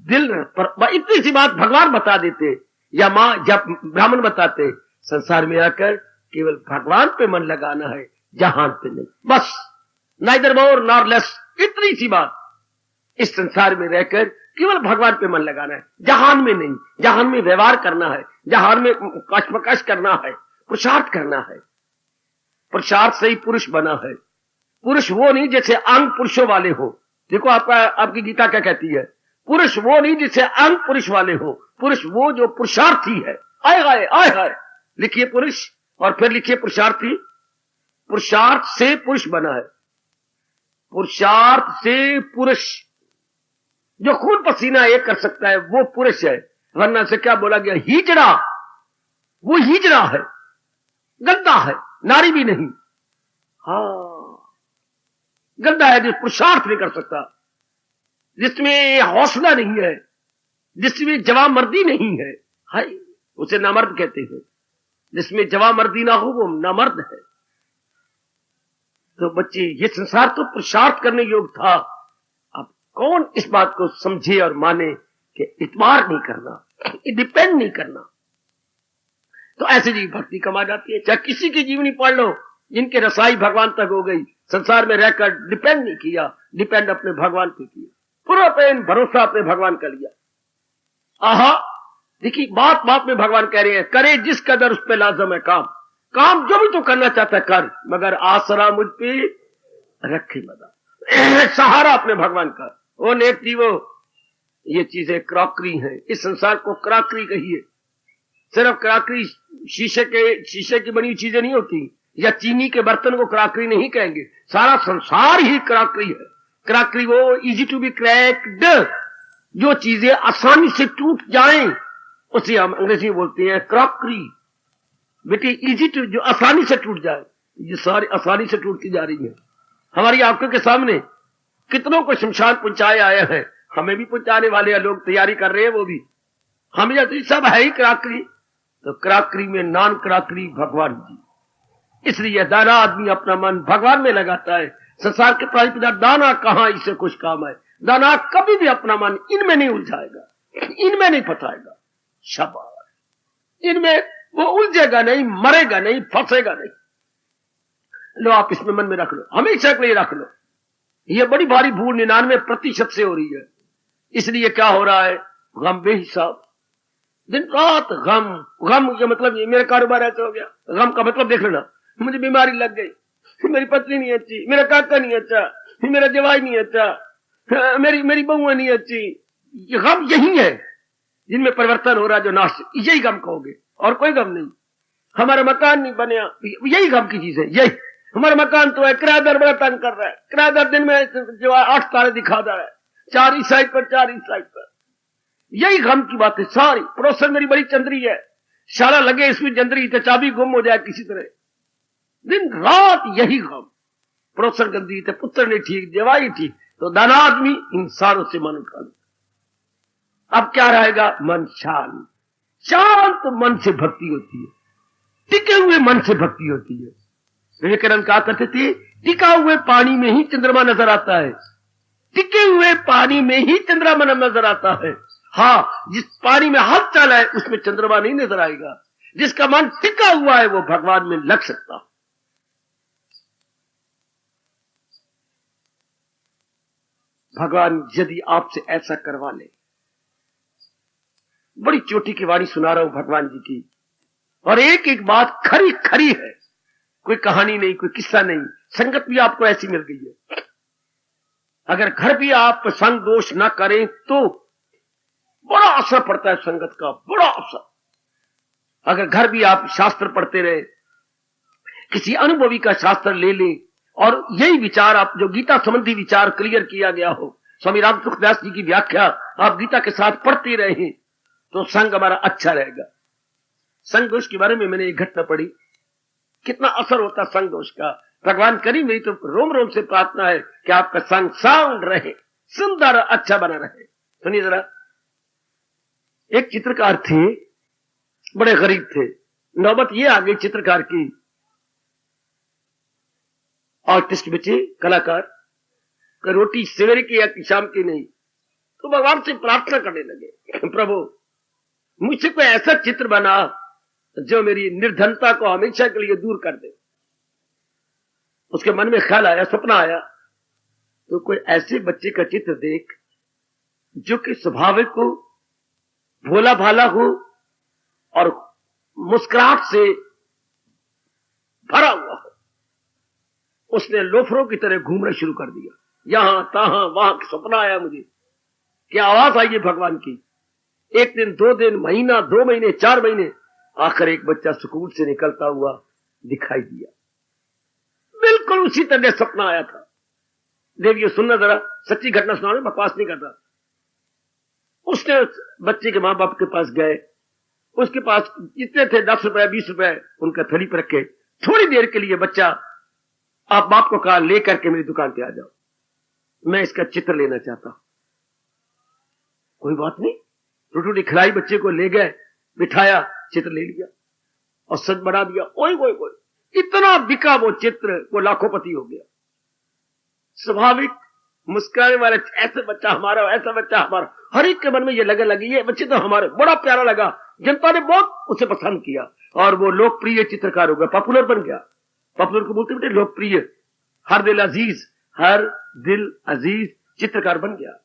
दिल पर। इतनी सी बात भगवान बता देते, या मां जब ब्राह्मण बताते, संसार में आकर केवल भगवान पे मन लगाना है, जहान पे नहीं। बस नाइदर मोर नॉर लेस, इतनी सी बात। इस संसार में रहकर केवल भगवान पे मन लगाना है, जहान में नहीं। जहान में व्यवहार करना है, जहान में कशमकश करना है, पुरुषार्थ करना है। पुरुषार्थ से ही पुरुष बना है। पुरुष वो नहीं जैसे अंग पुरुषों वाले हो। देखो आपकी गीता क्या कहती है, पुरुष वो नहीं जैसे अंग पुरुष वाले हो, पुरुष वो जो पुरुषार्थी है। आए हाय आए हाय, लिखिए पुरुष और फिर लिखिए पुरुषार्थी। पुरुषार्थ से पुरुष बना है, पुरुषार्थ से पुरुष। जो खून पसीना एक कर सकता है वो पुरुष है, वरना से क्या बोला गया, हिजड़ा। वो हिजड़ा है, गद्दा है, नारी भी नहीं। हाँ, गद्दा है जो पुरुषार्थ नहीं कर सकता, जिसमें हौसला नहीं है, जिसमें जवामर्दी नहीं है। हाय, उसे नामर्द कहते हैं। जिसमें जवामर्दी ना हो वो नामर्द है। तो बच्चे, ये संसार तो पुरुषार्थ करने योग्य था। अब कौन इस बात को समझे और माने कि इतबार नहीं करना, डिपेंड नहीं करना। तो ऐसे जी भक्ति कमा जाती है। चाहे किसी की जीवनी पढ़ लो, जिनके रसाई भगवान तक हो गई, संसार में रहकर डिपेंड नहीं किया, डिपेंड अपने भगवान पे किया, पूरा प्रेम भरोसा अपने भगवान का लिया। आहा, देखिए बात बात में भगवान कह रहे हैं, करे जिस कदर उस पे लाजम है काम। काम जो भी तो करना चाहता है कर, मगर आसरा मुझ पे रखे मदा। सहारा अपने भगवान का। वो नेक जीवो, ये चीजें क्रॉकरी हैं। इस संसार को क्रॉकरी कहिए। सिर्फ क्रॉकरी शीशे की बनी चीजें नहीं होती, या चीनी के बर्तन को क्रॉकरी नहीं कहेंगे। सारा संसार ही क्रॉकरी है। क्रॉकरी वो इजी टू बी क्रैक्ड, जो चीजें आसानी से टूट जाएं, उसे हम अंग्रेजी में बोलते हैं क्रॉकरी। बेटी इजी टू, जो आसानी से टूट जाए, ये सारी आसानी से टूटती जा रही है। हमारी आंखों के सामने कितनों को शमशान पहुंचाए आए हैं, हमें भी पहुंचाने वाले लोग तैयारी कर रहे हैं। वो भी हम या तो सब है ही क्रॉकरी। तो क्रॉकरी में नॉन क्रॉकरी भगवान जी। इसलिए दाना आदमी अपना मन भगवान में लगाता है। संसार के प्राणी पदार्थ दाना कहां, इससे कुछ काम है। दाना कभी भी अपना मन इनमें नहीं उलझाएगा, इनमें नहीं फंसाएगा। शाबाश, इनमें वो उलझेगा नहीं, मरेगा नहीं, फंसेगा नहीं। लो आप इसमें मन में रख लो, हमेशा के लिए रख लो। ये बड़ी भारी भूल 99% से हो रही है। इसलिए क्या हो रहा है, गम बेहिसाब, दिन रात गम। गम का मतलब ये मेरा कारोबार ऐसा हो गया। गम का मतलब देख लेना, मुझे बीमारी लग गई, मेरी पत्नी नहीं अच्छी, मेरा काका नहीं अच्छा, मेरा जवाई नहीं अच्छा, मेरी बहुआ नहीं अच्छी। ये गम यही है जिनमें परिवर्तन हो रहा है, जो नाश, यही गम कहोगे और कोई गम नहीं। हमारा मकान नहीं बनया, यही गम की चीज है। यही हमारा मकान तो है, किराएदार बड़ा तंग कर रहा है, किराएदार दिन में जो 8 तारे दिखा रहा है, 4 इस साइड पर 4 इस साइड पर। यही गम की बात है सारी। प्रोसेस मेरी बड़ी चंद्री है, शाला लगे इसमें जंदरी तो चाबी गुम हो जाए किसी तरह। दिन रात यही गम। प्रोसेस गंदी तो पुत्र नहीं ठीक, जवाई ठीक, तो दाना आदमी इन सारों से मन उठा लेता। अब क्या रहेगा, मन शांत। शांत मन से भक्ति होती है, टिके हुए मन से भक्ति होती है। विवेकानंद कहा करते थे, टिका हुए पानी में ही चंद्रमा नजर आता है, टिके हुए पानी में ही चंद्रमा नजर आता है। हाँ, जिस पानी में हाथ चला है उसमें चंद्रमा नहीं नजर आएगा। जिसका मन टिका हुआ है वो भगवान में लग सकता। भगवान यदि आपसे ऐसा करवा ले, बड़ी चोटी की वाणी सुना रहा हूं भगवान जी की, और एक एक बात खरी खरी है, कोई कहानी नहीं, कोई किस्सा नहीं। संगत भी आपको ऐसी मिल गई है। अगर घर भी आप संग दोष ना करें तो बड़ा असर पड़ता है संगत का, बड़ा असर। अगर घर भी आप शास्त्र पढ़ते रहे, किसी अनुभवी का शास्त्र ले लें, और यही विचार आप, जो गीता संबंधी विचार क्लियर किया गया हो, स्वामी राम सुखदास जी की व्याख्या आप गीता के साथ पढ़ते रहे, तो संग हमारा अच्छा रहेगा। संग दोष के बारे में मैंने एक घटना पढ़ी, कितना असर होता संग दोष का। भगवान करी, मेरी तो रोम रोम से प्रार्थना है कि आपका संग साउंड रहे, सुंदर अच्छा बना रहे। सुनिए जरा, एक चित्रकार थे, बड़े गरीब थे। नौबत ये आ गई चित्रकार की, आर्टिस्ट बचे, कलाकार का रोटी सवेरे की या शाम की नहीं, तो भगवान से प्रार्थना करने लगे, प्रभु मुझसे कोई ऐसा चित्र बना जो मेरी निर्धनता को हमेशा के लिए दूर कर दे। उसके मन में ख्याल आया, सपना आया, तो कोई ऐसे बच्चे का चित्र देख जो कि स्वाभाविक हो, भोला भाला हो और मुस्कुराहट से भरा हुआ हो, उसने लोफरों की तरह घूमना शुरू कर दिया। यहां तहां वहां सपना आया मुझे कि आवाज आई है भगवान की। एक दिन, 2 दिन, महीना, 2 महीने, 4 महीने, आखिर एक बच्चा स्कूल से निकलता हुआ दिखाई दिया। बिल्कुल उसी तरह सपना आया था। देखिए, सुनना जरा, सच्ची घटना सुना, बकवास नहीं करता। उसने बच्चे के मां बाप के पास गए, उसके पास जितने थे 10 रुपए 20 रुपए उनका थैली पर रखे। थोड़ी देर के लिए बच्चा आप बाप को कहा लेकर के मेरी दुकान पे आ जाओ, मैं इसका चित्र लेना चाहता हूं। कोई बात नहीं, रोटी रोटी खिलाई, बच्चे को ले गए, बिठाया, चित्र ले लिया और सच बना दिया। ओए ओए ओए, इतना बिका वो चित्र, वो लाखोंपति हो गया। स्वाभाविक मुस्कुराने वाला, ऐसा बच्चा हमारा, ऐसा बच्चा हमारा, हर एक के मन में ये लगे लगी, ये बच्चे तो हमारे, बड़ा प्यारा लगा। जनता ने बहुत उसे पसंद किया और वो लोकप्रिय चित्रकार हो गया, पॉपुलर बन गया। पॉपुलर को बोलते बेटे लोकप्रिय, हर दिल अजीज चित्रकार बन गया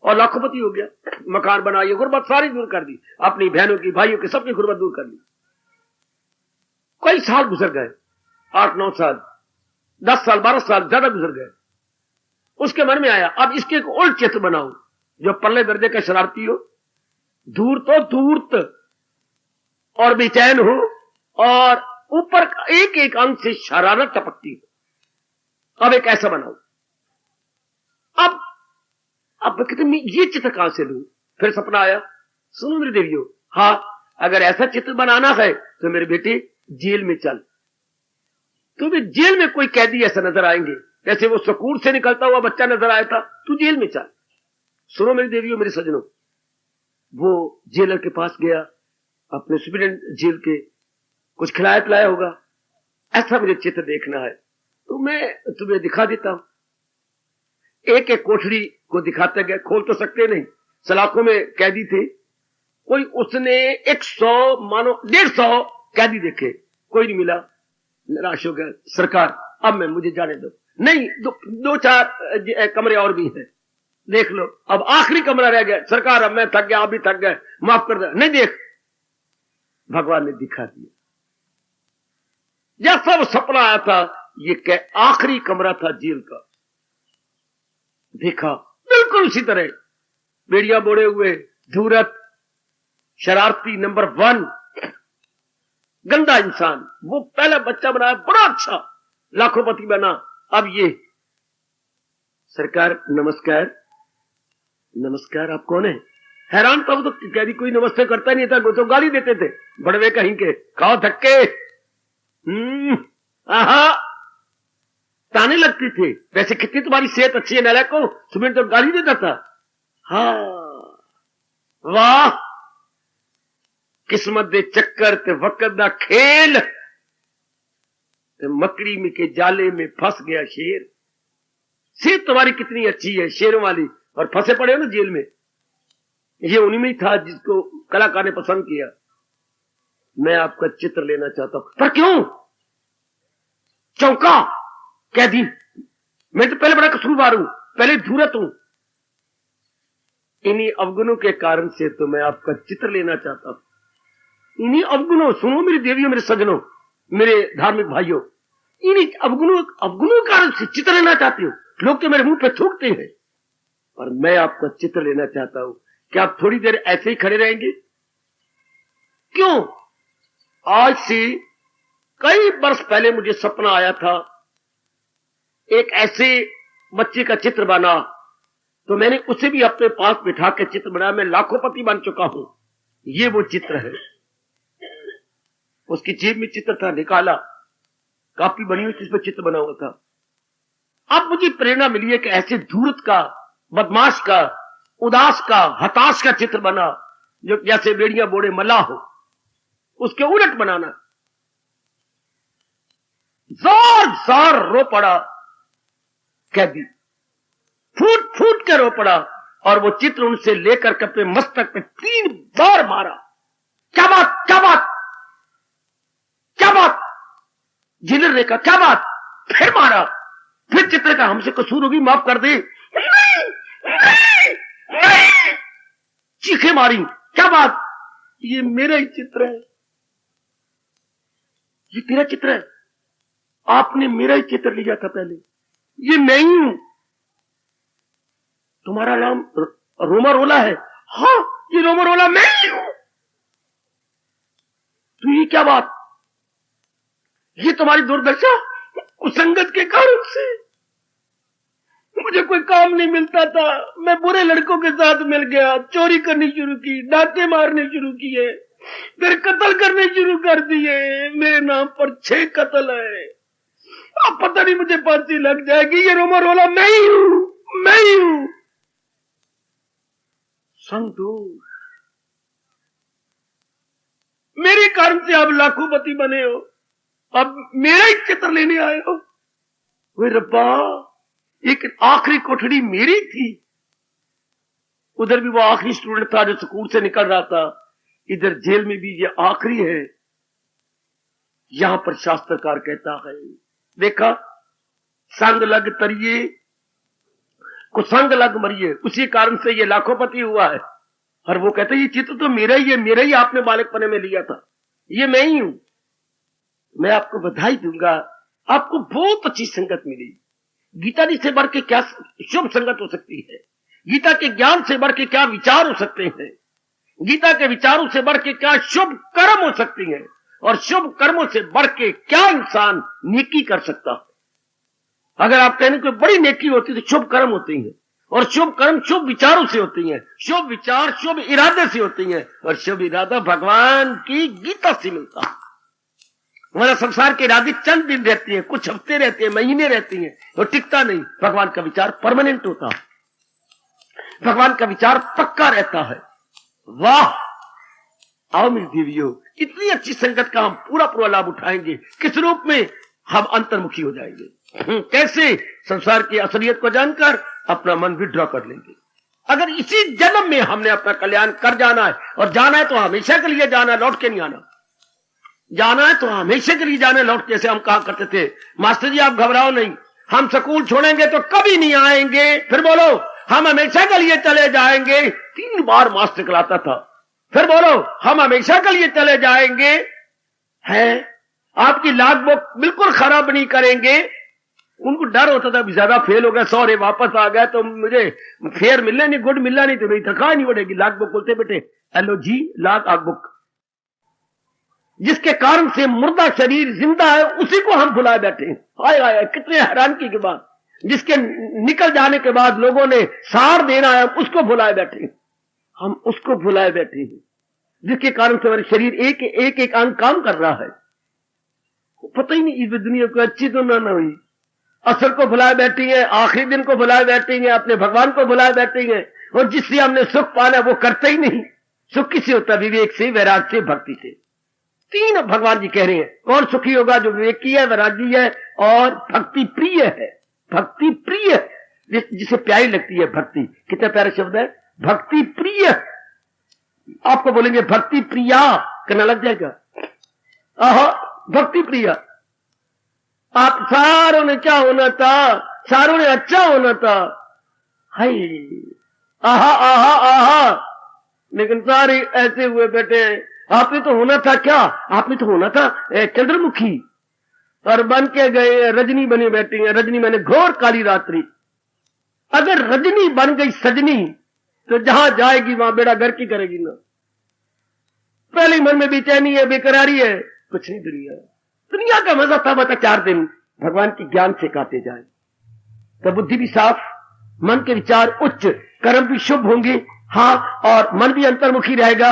और लाखोंपति हो गया। मकान बनाई, गुर्बत सारी दूर कर दी, अपनी बहनों की, भाइयों की, सबकी गुर्बत दूर कर दी। कई साल गुजर गए, 8-9 साल, 10 साल, 12 साल ज्यादा गुजर गए। उसके मन में आया अब इसके एक उल्ट चित्र बनाऊं जो पल्ले दर्जे का शरारती हो, धूर्त और बेचैन हो और ऊपर एक एक अंग से शरारत टपकती हो। अब एक ऐसा बनाऊं। अब कहते ये चित्र कहां से लूं? फिर सपना आया, सुनो मेरी देवियों, हाँ, अगर ऐसा चित्र बनाना है तो मेरे बेटे जेल में चल। तुम्हें जेल में कोई कैदी ऐसा नजर आएंगे, जैसे वो स्कूल से निकलता हुआ बच्चा नजर आया था, तू जेल में चल। सुनो मेरी देवियों, मेरे सजनों, वो जेलर के पास गया, अपने सुप्रीटेंडेंट जेल के, कुछ खिलाया पिलाया होगा, ऐसा मुझे चित्र देखना है तो मैं तुम्हें दिखा देता हूं। एक एक कोठरी को दिखाते गए, खोल तो सकते नहीं, सलाखों में कैदी थे। कोई उसने 100 मानो 150 कैदी देखे, कोई नहीं मिला, निराश हो गया। सरकार अब मैं, मुझे जाने दो। नहीं, 2-4 कमरे और भी हैं, देख लो, अब आखिरी कमरा रह गया। सरकार अब मैं थक गया, आप भी थक गए, माफ कर दो। नहीं, देख, भगवान ने दिखा दिया जैसा वो सपना आया था। ये आखिरी कमरा था जेल का। देखा बिल्कुल उसी तरह, बेड़िया बोड़े हुए, धूरत, शरारती, नंबर 1, गंदा इंसान। वो पहला बच्चा बनाया, बड़ा अच्छा, लाखोंपति बना। अब ये, सरकार नमस्कार। नमस्कार, आप कौन है? हैरान था वो तो, कैदी कोई नमस्ते करता नहीं था, वो तो गाली देते थे, बड़वे कहीं के, खाओ धक्के, आहा, ताने लगती थे। वैसे कितनी तुम्हारी सेहत अच्छी है नालायक को, सुमित तो गाली देता था। हाँ, वाह, किस्मत दे चक्कर ते वक्त दा खेल, ते मकड़ी में के जाले में फंस गया शेर। सेहत तुम्हारी कितनी अच्छी है, शेरों वाली, और फंसे पड़े हो ना जेल में। ये उन्हीं में ही था जिसको कलाकार ने पसंद किया। मैं आपका चित्र लेना चाहता हूं। पर क्यों? चौंका कैदी, मैं तो पहले बड़ा कसूरवार हूं, पहले धूरत हूं, इन्हीं अवगुणों के कारण से तो मैं आपका चित्र लेना चाहता हूं। इन्हीं अवगुणों, सुनो मेरी देवियों, मेरे सजनों, मेरे धार्मिक भाइयों, इन्हीं अवगुणों कारण से चित्र लेना चाहते हो। लोग तो मेरे मुंह पे थूकते हैं, और मैं आपका चित्र लेना चाहता हूं। क्या आप थोड़ी देर ऐसे ही खड़े रहेंगे? क्यों? आज से कई वर्ष पहले मुझे सपना आया था, एक ऐसे बच्चे का चित्र बना, तो मैंने उसे भी अपने पास बिठा के चित्र बनाया। मैं लाखोंपति बन चुका हूं। ये वो चित्र है। उसकी जेब में चित्र था, निकाला, कापी बनी हुई, जिस पर चित्र बना हुआ था। अब मुझे प्रेरणा मिली है कि ऐसे धूर्त का, बदमाश का, उदास का, हताश का चित्र बना, जो जैसे बेड़िया बोड़े मल्लाह हो, उसके उलट बनाना। जोर जोर रो पड़ा कैदी, फूट फूट के रो पड़ा, और वो चित्र उनसे लेकर के अपने मस्तक पे 3 बार मारा। क्या बात, क्या बात, क्या बात? जेलर ने कहा, क्या बात? फिर मारा। फिर चित्र का, हमसे कसूर होगी, माफ कर दे। नहीं, नहीं, चीखें मारी, क्या बात, ये मेरा ही चित्र है, ये तेरा चित्र है, आपने मेरा ही चित्र लिया था पहले, ये मैं ही हूं, तुम्हारा नाम रोमा रोला है, हाँ ये रोमा रोला मैं ही हूं। तो ये क्या बात, ये तुम्हारी दुर्दशा कुसंगत के कारण से, मुझे कोई काम नहीं मिलता था, मैं बुरे लड़कों के साथ मिल गया, चोरी करनी शुरू की, डाके मारने शुरू किए, फिर कत्ल करने शुरू कर दिए, मेरे नाम पर 6 कत्ल है, अब पता नहीं मुझे फांसी लग जाएगी, ये रोमा रोला मैं ही हूं, मैं ही हूं। संतोष, मेरे कारण से आप लाखोंपति बने हो, अब मेरा ही चित्र लेने आए हो। वे रब्बा, एक आखिरी कोठड़ी मेरी थी, उधर भी वो आखिरी स्टूडेंट था जो स्कूल से निकल रहा था, इधर जेल में भी ये आखिरी है। यहां पर शास्त्रकार कहता है, देखा, संग लग तरिए को संग लग मरिए, उसी कारण से ये लाखोंपति हुआ है। और वो कहते ये चित्र तो मेरा ही है, मेरा ही आपने बालकपने में लिया था, ये मैं ही हूं। मैं आपको बधाई दूंगा, आपको बहुत अच्छी संगत मिली। गीता जी से बढ़ के क्या शुभ संगत हो सकती है, गीता के ज्ञान से बढ़ के क्या विचार हो सकते हैं, गीता के विचारों से बढ़ के क्या शुभ कर्म हो सकती हैं, और शुभ कर्मों से बढ़ के क्या इंसान नेकी कर सकता है। अगर आप कहने कोई बड़ी नेकी होती तो शुभ कर्म होती हैं, और शुभ कर्म शुभ विचारों से होती हैं, शुभ विचार शुभ इरादे से होती हैं, और शुभ इरादा भगवान की गीता से मिलता है। हमारा संसार के इरादे चंद दिन रहती है, कुछ हफ्ते रहते हैं, महीने रहती हैं, तो टिकता नहीं। भगवान का विचार परमानेंट होता है, भगवान का विचार पक्का रहता है। वाह, आओ मेरी देवियों, इतनी अच्छी संगत का हम पूरा पूरा लाभ उठाएंगे। किस रूप में? हम अंतर्मुखी हो जाएंगे। कैसे? संसार की असलियत को जानकर अपना मन विड्रॉ कर लेंगे। अगर इसी जन्म में हमने अपना कल्याण कर जाना है, और जाना है तो हमेशा के लिए जाना, लौट के नहीं आना। जाना है तो हमेशा के लिए जाना, लौट के। जैसे हम कहा करते थे, मास्टर जी आप घबराओ नहीं, हम स्कूल छोड़ेंगे तो कभी नहीं आएंगे। फिर बोलो, हम हमेशा के लिए चले जाएंगे। 3 बार मास्टर कहलाता था। फिर बोलो, हम हमेशा के लिए चले जाएंगे। है, आपकी लॉग बुक बिल्कुल खराब नहीं करेंगे। उनको डर होता था ज्यादा फेल हो गया, सॉरी वापस आ गया तो मुझे फेयर मिलना नहीं, गुड मिलना नहीं, तो मेरी तनख्वाह नहीं बढ़ेगी। लॉग बुक बोलते बेटे, हेलो जी लॉग बुक। जिसके कारण से मुर्दा शरीर जिंदा है, उसी को हम भुलाए बैठे हैं। हाय हाय, कितने हैरानगी की बात। जिसके निकल जाने के बाद लोगों ने सार देना है, उसको भुलाए बैठे हैं, हम उसको भुलाए बैठे हैं। जिसके कारण से हमारे शरीर एक एक अंग काम कर रहा है। पता ही नहीं इस दुनिया को अच्छी तो ना हुई। असर को भुलाए बैठी है, आखिरी दिन को भुलाए बैठी है, अपने भगवान को भुलाए बैठी है, और जिससे हमने सुख पाना वो करते ही नहीं। सुख किससे होता है? विवेक से, वैराग से, भक्ति से। 3 भगवान जी कह रहे हैं। कौन सुखी होगा? जो विवेकी है, वैरागी है और भक्ति प्रिय है। भक्ति प्रिय, जिसे प्यारी लगती है भक्ति। कितना प्यारा शब्द है, भक्ति प्रिय। आपको बोलेंगे भक्ति प्रिया, करना लग जाएगा। आहा, भक्ति प्रिया। आप सारों ने क्या होना था? सारों ने अच्छा होना था। हाय, आहा आहा आहा, लेकिन सारे ऐसे हुए बैठे। आपने तो होना था क्या? आपने तो होना था चंद्रमुखी, और बन के गए रजनी बने बैठी है। रजनी मैंने घोर काली रात्रि। अगर रजनी बन गई सजनी, तो जहां जाएगी वहां बेड़ा गर्क की करेगी ना। पहले मन में बेचैनी है, बेकरारी है, कुछ नहीं। दुनिया का मजा तब आता 4 दिन भगवान के ज्ञान से काटे जाए, तो बुद्धि भी साफ, मन के विचार उच्च, कर्म भी शुभ होंगे। हाँ, और मन भी अंतर्मुखी रहेगा,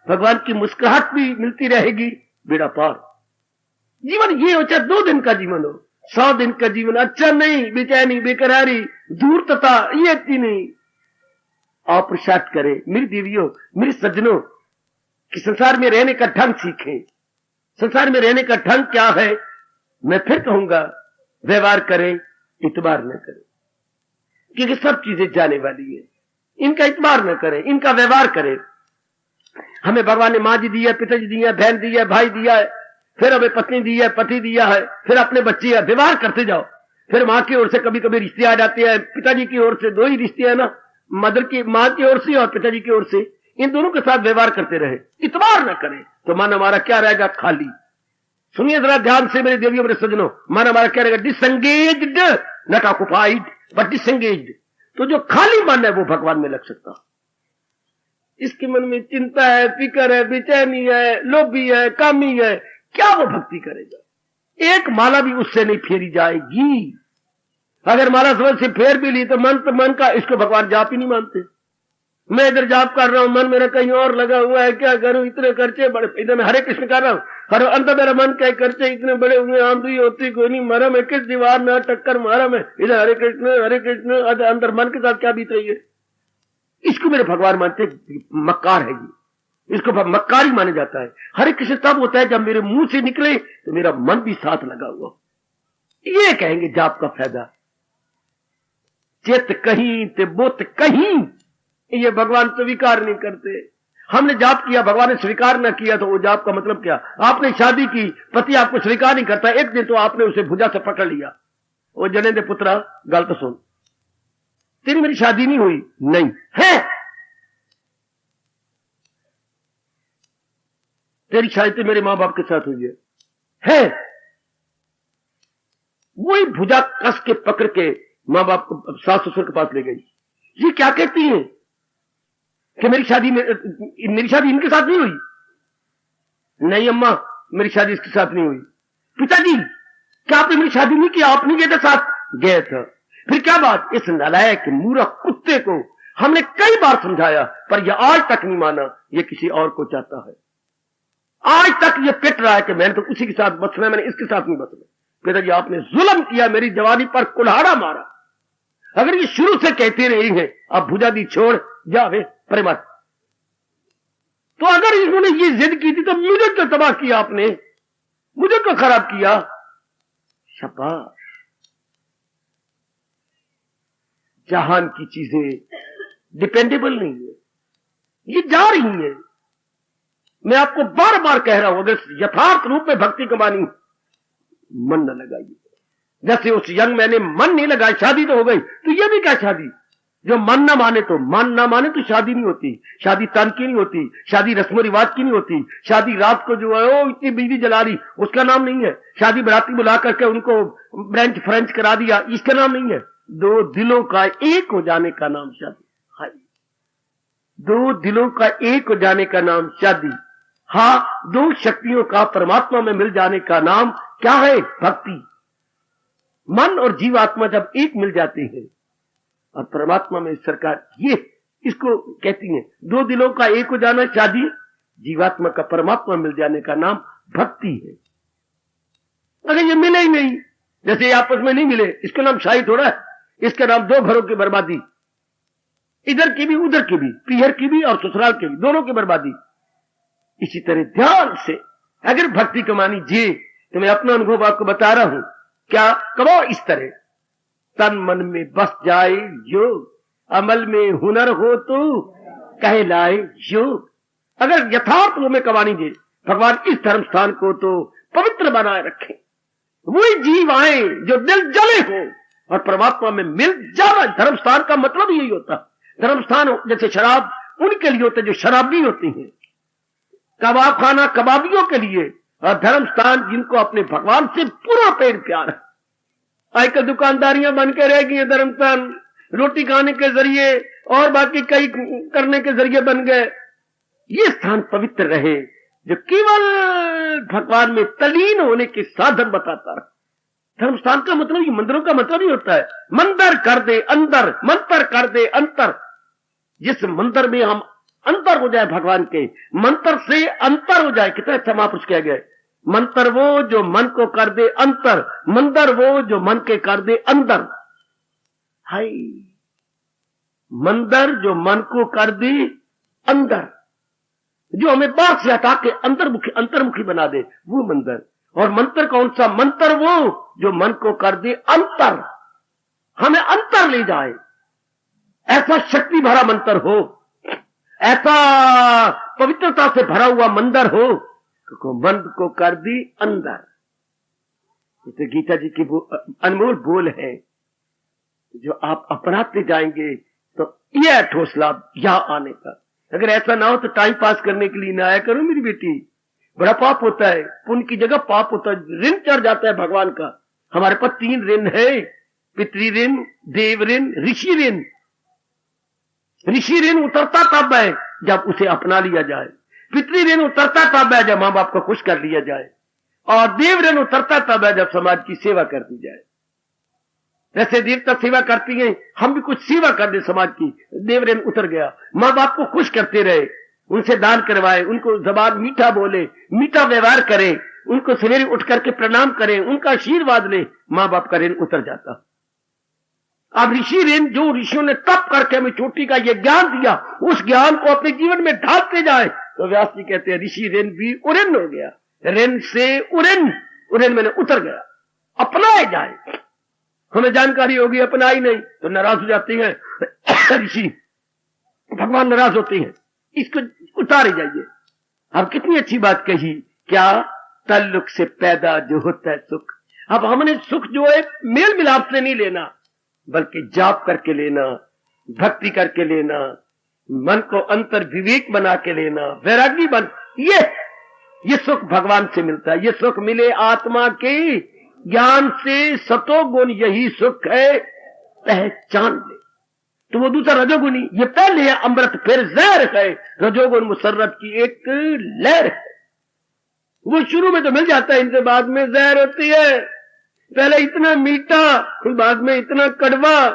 भगवान की मुस्कुराहट भी मिलती रहेगी, बेड़ा पार। जीवन ये हो, चाहे 2 दिन का जीवन हो, 100 दिन का जीवन अच्छा नहीं। बेचैनी, बेकरारी, धूर्तता, ये अच्छी नहीं। आप पुरुषार्थ करें मेरी देवियों, मेरे सज्जनों, कि संसार में रहने का ढंग सीखें। संसार में रहने का ढंग क्या है? मैं फिर कहूंगा, व्यवहार करें, इतबार न करें, क्योंकि सब चीजें जाने वाली है। इनका इतबार न करें, इनका व्यवहार करें। हमें भगवान ने माँ जी दी है, पिताजी दिया, बहन दी है, भाई दिया है, फिर हमें पत्नी दी है, पति दिया है, फिर अपने बच्चे है। व्यवहार करते जाओ। फिर माँ की ओर से कभी कभी रिश्ते आ जाते हैं, पिताजी की ओर से 2 ही रिश्ते हैं ना, मदर की, माँ की ओर से और पिताजी की ओर से। इन दोनों के साथ व्यवहार करते रहे, इतबार न करें तो मन हमारा क्या रहेगा? खाली। सुनिए जरा ध्यान से मेरे देवियों, मेरे सज्जनों, मन हमारा क्या रहेगा? Disengaged, not occupied but disengaged. तो जो खाली मन है वो भगवान में लग सकता। इसके मन में चिंता है, फिक्र है, बेचैनी है, लोभी है, कामी है, क्या वो भक्ति करेगा? एक माला भी उससे नहीं फेरी जाएगी। अगर माला समझ से फेर भी ली तो मन का, इसको भगवान जाप ही नहीं मानते। मैं इधर जाप कर रहा हूं, मन मेरा कहीं और लगा हुआ है, क्या करूं? इतने खर्चे बड़े, इधर मैं हरे कृष्ण कर रहा हूं, हर अंत मेरा मन क्या खर्चे इतने बड़े हुए, आंधी होती कोई नहीं, मरा मैं किस दीवार में टक्कर मारा मैं, इधर हरे कृष्ण, अंदर मन के साथ क्या बीत रही है? इसको मेरे भगवान मानते मक्कार है ये, इसको मक्कार ही माना जाता है। हरे कृष्ण तब होता है जब मेरे मुंह से निकले तो मेरा मन भी साथ लगा हुआ। ये कहेंगे जाप का फायदा। चित कहीं ते बुत कहीं, ये भगवान स्वीकार नहीं करते। हमने जाप किया, भगवान ने स्वीकार ना किया, तो वो जाप का मतलब क्या? आपने शादी की, पति आपको स्वीकार नहीं करता, एक दिन तो आपने उसे भुजा से पकड़ लिया, वो जने दे पुत्रा गल तो सुन, तेरी मेरी शादी नहीं हुई। नहीं है, तेरी शादी तो मेरे मां बाप के साथ हुई है। वही भुजा कस के पकड़ के मां बाप को, सास ससुर के पास ले गई। ये क्या कहती है कि मेरी शादी इनके साथ नहीं हुई? नहीं अम्मा, मेरी शादी इसके साथ नहीं हुई। पिताजी क्या आपने मेरी शादी नहीं की? आप नहीं गए थे साथ? गए थे। फिर क्या बात? इस नालायक मूर्ख कुत्ते को हमने कई बार समझाया, पर यह आज तक नहीं माना, यह किसी और को चाहता है। आज तक यह पिट रहा है कि मैंने तो उसी के साथ बसना, मैंने इसके साथ नहीं बसना। पिताजी आपने जुल्म किया, मेरी जवानी पर कुल्हाड़ा मारा। अगर ये शुरू से कहते रहे हैं अब भुजा दी छोड़ जावे परे मत, तो अगर इन्होंने ये जिद की थी तो मुझे क्यों तबाह किया आपने, मुझे क्यों खराब किया? शाबाश। जहान की चीजें डिपेंडेबल नहीं है, ये जा रही है। मैं आपको बार बार कह रहा हूं, अगर यथार्थ रूप में भक्ति कमानी, मन न लगाइए। जैसे उस यंग मैंने मन नहीं लगाया, शादी तो हो गई, तो ये भी क्या शादी? जो मन ना माने तो शादी नहीं होती। शादी तन की नहीं होती, शादी रस्म रिवाज की नहीं होती। शादी रात को जो है वो इतनी बिजली जला रही, उसका नाम नहीं है। शादी बराती बुला करके उनको ब्रेंच फ्रेंच करा दिया, इसका नाम नहीं है। दो दिलों का एक हो जाने का नाम शादी। हाय, दो दिलों का एक हो जाने का नाम शादी। हाँ, दो शक्तियों का परमात्मा में मिल जाने का नाम क्या है? भक्ति। मन और जीवात्मा जब एक मिल जाते हैं और परमात्मा में सरकार, ये इसको कहती है दो दिलों का एक हो जाना शादी, जीवात्मा का परमात्मा मिल जाने का नाम भक्ति है। अगर ये मिले ही नहीं, जैसे आपस में नहीं मिले, इसका नाम शाही थोड़ा है, इसका नाम दो घरों की बर्बादी, इधर की भी उधर की भी, पीहर की भी और ससुराल की भी, दोनों की बर्बादी। इसी तरह ध्यान से अगर भक्ति कमानी जी, तो मैं अपना अनुभव आपको बता रहा हूं, क्या करो इस तरह, तन मन में बस जाए योग, अमल में हुनर हो तो कहलाए योग। अगर यथार्थ में कमानी जी, भगवान इस धर्म स्थान को तो पवित्र बनाए रखे, वही जीव आए जो दिल जले हो और परमात्मा में मिल जाना। धर्म स्थान का मतलब यही होता। धर्म स्थान जैसे शराब उनके लिए होते जो शराबी होती हैं, कबाब खाना कबाबियों के लिए, और धर्म स्थान जिनको अपने भगवान से पूरा प्रेम प्यार है। आजकल दुकानदारियां बन के रह गई, धर्म स्थान रोटी खाने के जरिए और बाकी कई करने के जरिए बन गए। ये स्थान पवित्र रहे जो केवल भगवान में तलीन होने के साधन बताता रहा। धर्म स्थान का मतलब, ये मंदिरों का मतलब ही होता है मंदिर कर दे अंदर, मंत्र कर दे अंतर। जिस मंदिर में हम अंतर हो जाए भगवान के, मंत्र से अंतर हो जाए। कितना अच्छा महापुरुष कह गए, मंत्र वो जो मन को कर दे अंतर, मंदिर वो जो मन के कर दे अंदर। हाय, मंदिर जो मन को कर दे अंदर, जो हमें बाहर से हटा के अंतर्मुखी बना दे, वो मंदिर। और मंत्र कौन सा? मंत्र वो जो मन को कर दे अंतर, हमें अंतर ले जाए। ऐसा शक्ति भरा मंत्र हो, ऐसा पवित्रता से भरा हुआ मंदिर हो, मन को कर दी अंदर। तो गीता जी की वो अनमोल बोल है, जो आप अपनाते जाएंगे तो यह ठोस लाभ यहां आने का। अगर ऐसा ना हो तो टाइम पास करने के लिए ना आया करो मेरी बेटी, बड़ा पाप होता है, पुण्य की जगह पाप होता है, ऋण चढ़ जाता है भगवान का। हमारे पास 3 ऋण है, पितृ ऋण, देव ऋण, ऋषि ऋण। ऋषि ऋण उतरता तब है जब उसे अपना लिया जाए, पितृ ऋण उतरता तब है जब मां बाप को खुश कर लिया जाए, और देव ऋण उतरता तब है जब समाज की सेवा कर दी जाए। जैसे देवता सेवा करती हैं, हम भी कुछ सेवा कर दे समाज की, देव ऋण उतर गया। मां बाप को खुश करते रहे, उनसे दान करवाए, उनको जबान मीठा बोले, मीठा व्यवहार करें, उनको सवेरे उठ करके प्रणाम करें, उनका आशीर्वाद ले, मां बाप का ऋण उतर जाता। अब ऋषि ऋण, जो ऋषियों ने तप करके हमें चोटी का ये ज्ञान दिया, उस ज्ञान को अपने जीवन में ढालते जाए, तो व्यास जी कहते हैं ऋषि ऋण भी उऋण हो गया, ऋण से उऋण, उऋण मैंने उतर गया, अपनाए जाए। हमें जानकारी होगी, अपनाई नहीं तो नाराज हो जाती हैं ऋषि, भगवान नाराज होते हैं, इसको उतारे जाइए। अब कितनी अच्छी बात कही, क्या ताल्लुक से पैदा जो होता है सुख। अब हमने सुख जो है मेल मिलाप से नहीं लेना, बल्कि जाप करके लेना, भक्ति करके लेना, मन को अंतर विवेक बना के लेना, वैरागी बन, ये सुख भगवान से मिलता है। ये सुख मिले आत्मा के ज्ञान से, सतोगुण यही सुख है, पहचान ले। तो वो दूसरा रजोगुणी, ये पहले है अमृत फिर जहर है, रजोगुण मुसर्रत की एक लहर है। वो शुरू में तो मिल जाता है, इनसे बाद में जहर होती है। पहले इतना मीठा, फिर बाद में इतना कड़वा।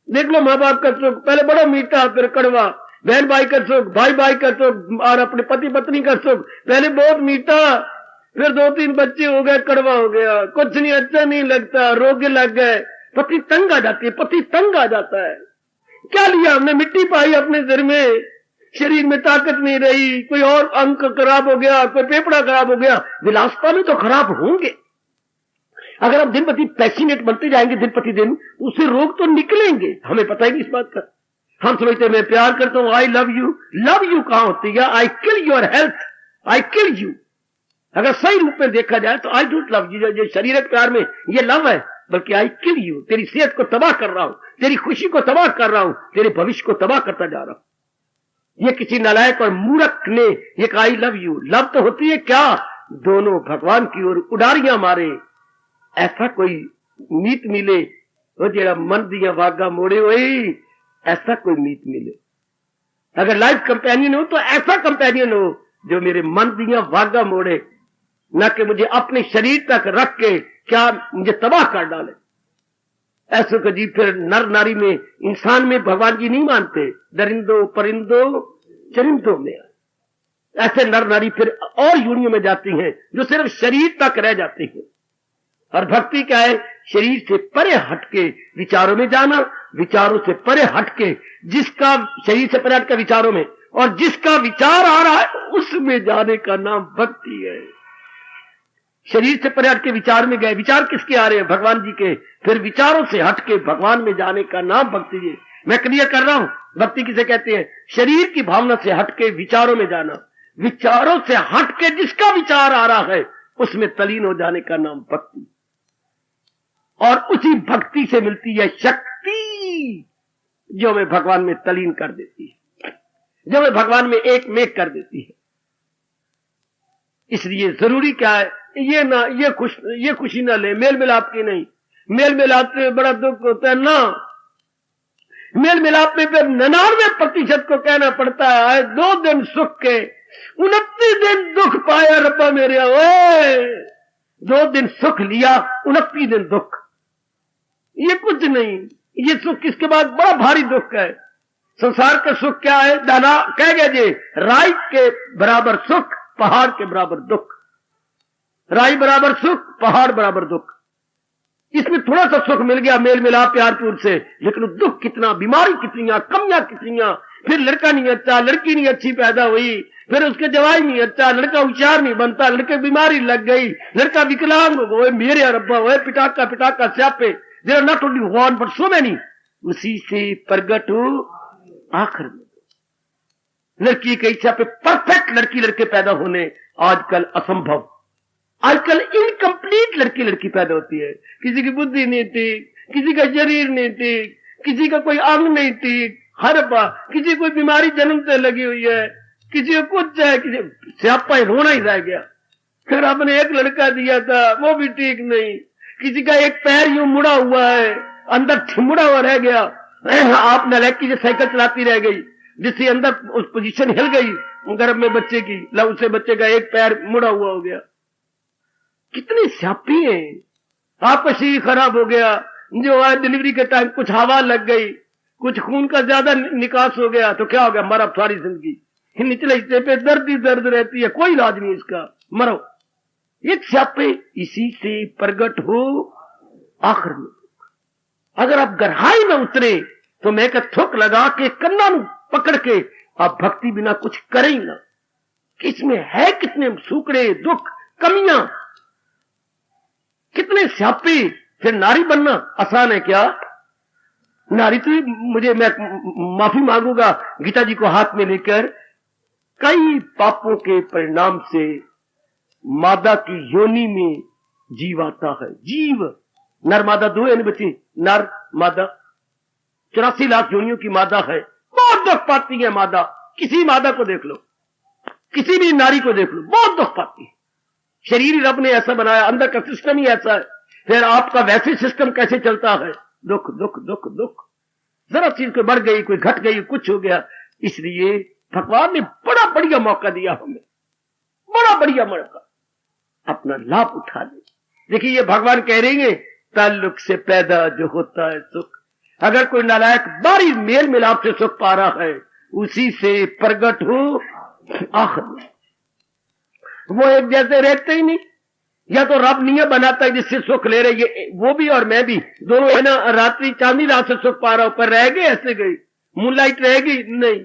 देख लो माँ बाप का सुख, पहले बड़ा मीठा फिर कड़वा, बहन भाई का सुख, भाई भाई का सुख, और अपने पति पत्नी का सुख, पहले बहुत मीठा, फिर 2-3 बच्चे हो गए, कड़वा हो गया, कुछ नहीं, अच्छा नहीं लगता, रोग लग गए, पति तंग आ जाती है, पति तंग आ जाता है। क्या लिया हमने, मिट्टी पाई अपने सिर में, शरीर में ताकत नहीं रही, कोई और अंग खराब हो गया, कोई फेफड़ा खराब हो गया, विलासता में तो खराब होंगे। अगर हम दिन प्रति पैसिनेट बनते जाएंगे दिन प्रतिदिन, उससे रोग तो निकलेंगे, हमें पता ही नहीं इस बात का। हम समझते मैं प्यार करता हूं, I love you, love you कहां होती है, I kill your health, I kill you. अगर सही रूप में देखा जाए तो आई डोंट लव यू, जो शारीरिक प्यार में ये लव है, बल्कि आई किल यू, तेरी सेहत को तबाह कर रहा हूं, तेरी खुशी को तबाह कर रहा हूं, तेरे भविष्य को तबाह करता जा रहा हूं। ये किसी नालायक और मूर्ख ने ये कहा आई लव यू। लव तो होती है क्या, दोनों भगवान की ओर उडारियां मारे, ऐसा कोई मीत मिले वो जेड़ा मन दिया वागा मोड़े, वही ऐसा कोई मीत मिले। अगर लाइफ कंपेनियन हो तो ऐसा कंपेनियन हो जो मेरे मन दिया वागा मोड़े, ना कि मुझे अपने शरीर तक रख के क्या मुझे तबाह कर डाले। ऐसे को जी फिर नर नारी में, इंसान में भगवान जी नहीं मानते, दरिंदो परिंदो चरिंदो में। ऐसे नर नारी फिर और यूनियों में जाती हैं जो सिर्फ शरीर तक रह जाती हैं। और भक्ति क्या है, शरीर से परे हटके विचारों में जाना, विचारों से परे हटके, जिसका शरीर से परे हटके विचारों में, और जिसका विचार आ रहा है उसमें जाने का नाम भक्ति है। शरीर से परे हटके विचार में गए, विचार किसके आ रहे हैं, भगवान जी के, फिर विचारों से हटके भगवान में जाने का नाम भक्ति है। मैं क्लियर कर रहा हूं, भक्ति किसे कहते हैं, शरीर की भावना से हटके विचारों में जाना, विचारों से हटके जिसका विचार आ रहा है उसमें तलीन हो जाने का नाम भक्ति। और उसी भक्ति से मिलती है शक्ति जो हमें भगवान में तलीन कर देती है, जो हमें भगवान में एक मेक कर देती है। इसलिए जरूरी क्या है, ये खुशी ना ले, मेल मिलाप की नहीं। मेल मिलाप में बड़ा दुख होता है ना, मेल मिलाप में फिर 99% को कहना पड़ता है 2 दिन सुख के 29 दिन दुख पाया रब्बा मेरे, ओए 2 दिन सुख लिया 29 दिन दुख, ये कुछ नहीं। ये सुख किसके बाद बड़ा भारी दुख है। संसार का सुख क्या है, दाना कह गया जी, राई के बराबर सुख, पहाड़ के बराबर दुख। राई बराबर सुख, पहाड़ बराबर दुख। इसमें थोड़ा सा सुख मिल गया मेल मिलाप प्यार प्यूर से, लेकिन दुख कितना, बीमारी कितनी, कमियां कितनी, फिर लड़का नहीं अच्छा, लड़की नहीं अच्छी पैदा हुई, फिर उसके जवाई नहीं अच्छा, लड़का होशियार नहीं बनता, लड़के बीमारी लग गई, लड़का विकलांग हो गए, मेरे रब्बा हुए पिटाका पिटाका स्यापे, there are not only one but so many, उसी से प्रगट हो आखिर में। लड़की की इच्छा पे परफेक्ट लड़की लड़के पैदा होने आजकल असंभव, आजकल इनकम्प्लीट लड़की पैदा होती है। किसी की बुद्धि नहीं ठीक, किसी का शरीर नहीं ठीक, किसी का कोई अंग नहीं ठीक, हर बार किसी कोई बीमारी जन्म से लगी हुई है, किसी को कुछ है, किसी स्यापा ही रोना ही रह गया। फिर आपने एक लड़का दिया था वो भी ठीक नहीं, किसी का एक पैर यूं मुड़ा हुआ है, अंदर ठिमुड़ा हुआ रह गया। आप नालायकी से साइकिल चलाती रह गई, जिससे अंदर उस पोजीशन हिल गई गर्भ में बच्चे की, ला उससे बच्चे का एक पैर मुड़ा हुआ हो गया। कितने स्यापी हैं। आपका शरीर खराब हो गया, जो आज डिलीवरी के टाइम कुछ हवा लग गई, कुछ खून का ज्यादा निकास हो गया तो क्या हो गया, मरा सारी जिंदगी। निचले हिस्से पे दर्द ही दर्द रहती है, कोई इलाज नहीं इसका, मरो। ये स्यापे इसी से प्रगट हो आखिर में। अगर आप गहराई में उतरे तो मैं का थुक लगा के कन्ना पकड़ के आप भक्ति बिना कुछ करें ना। किसमें है कितने सूकड़े दुख कमियां, कितने स्यापे। फिर नारी बनना आसान है क्या? नारी तो मैं माफी मांगूंगा गीता जी को हाथ में लेकर, कई पापों के परिणाम से मादा की योनि में जीव आता है। जीव नर मादा दो है बच्चे, नर मादा 84 लाख योनियों की मादा है। बहुत दुख पाती है मादा, किसी मादा को देख लो, किसी भी नारी को देख लो, बहुत दुख पाती है। शरीर रब ने ऐसा बनाया, अंदर का सिस्टम ही ऐसा है, फिर आपका वैसे सिस्टम कैसे चलता है? दुख दुख दुख दुख। जरा चीज कोई बढ़ गई, कोई घट गई, कुछ हो गया। इसलिए भगवान ने बड़ा बढ़िया मौका दिया हमें, बड़ा बढ़िया मौका, अपना लाभ उठा ले। देखिए ये भगवान कह रहे हैं ताल्लुक से पैदा जो होता है सुख। अगर कोई नालायक बारी मेल मिलाप से सुख पा रहा है, उसी से प्रगट हो आखिर में। वो एक जैसे रहते ही नहीं, या तो रब नियम बनाता है जिससे सुख ले रहे, ये वो भी और मैं भी दोनों है ना। रात्रि चांदनी रात से सुख पा रहा हूं, पर रह गई ऐसे गई, मूनलाइट रहेगी नहीं।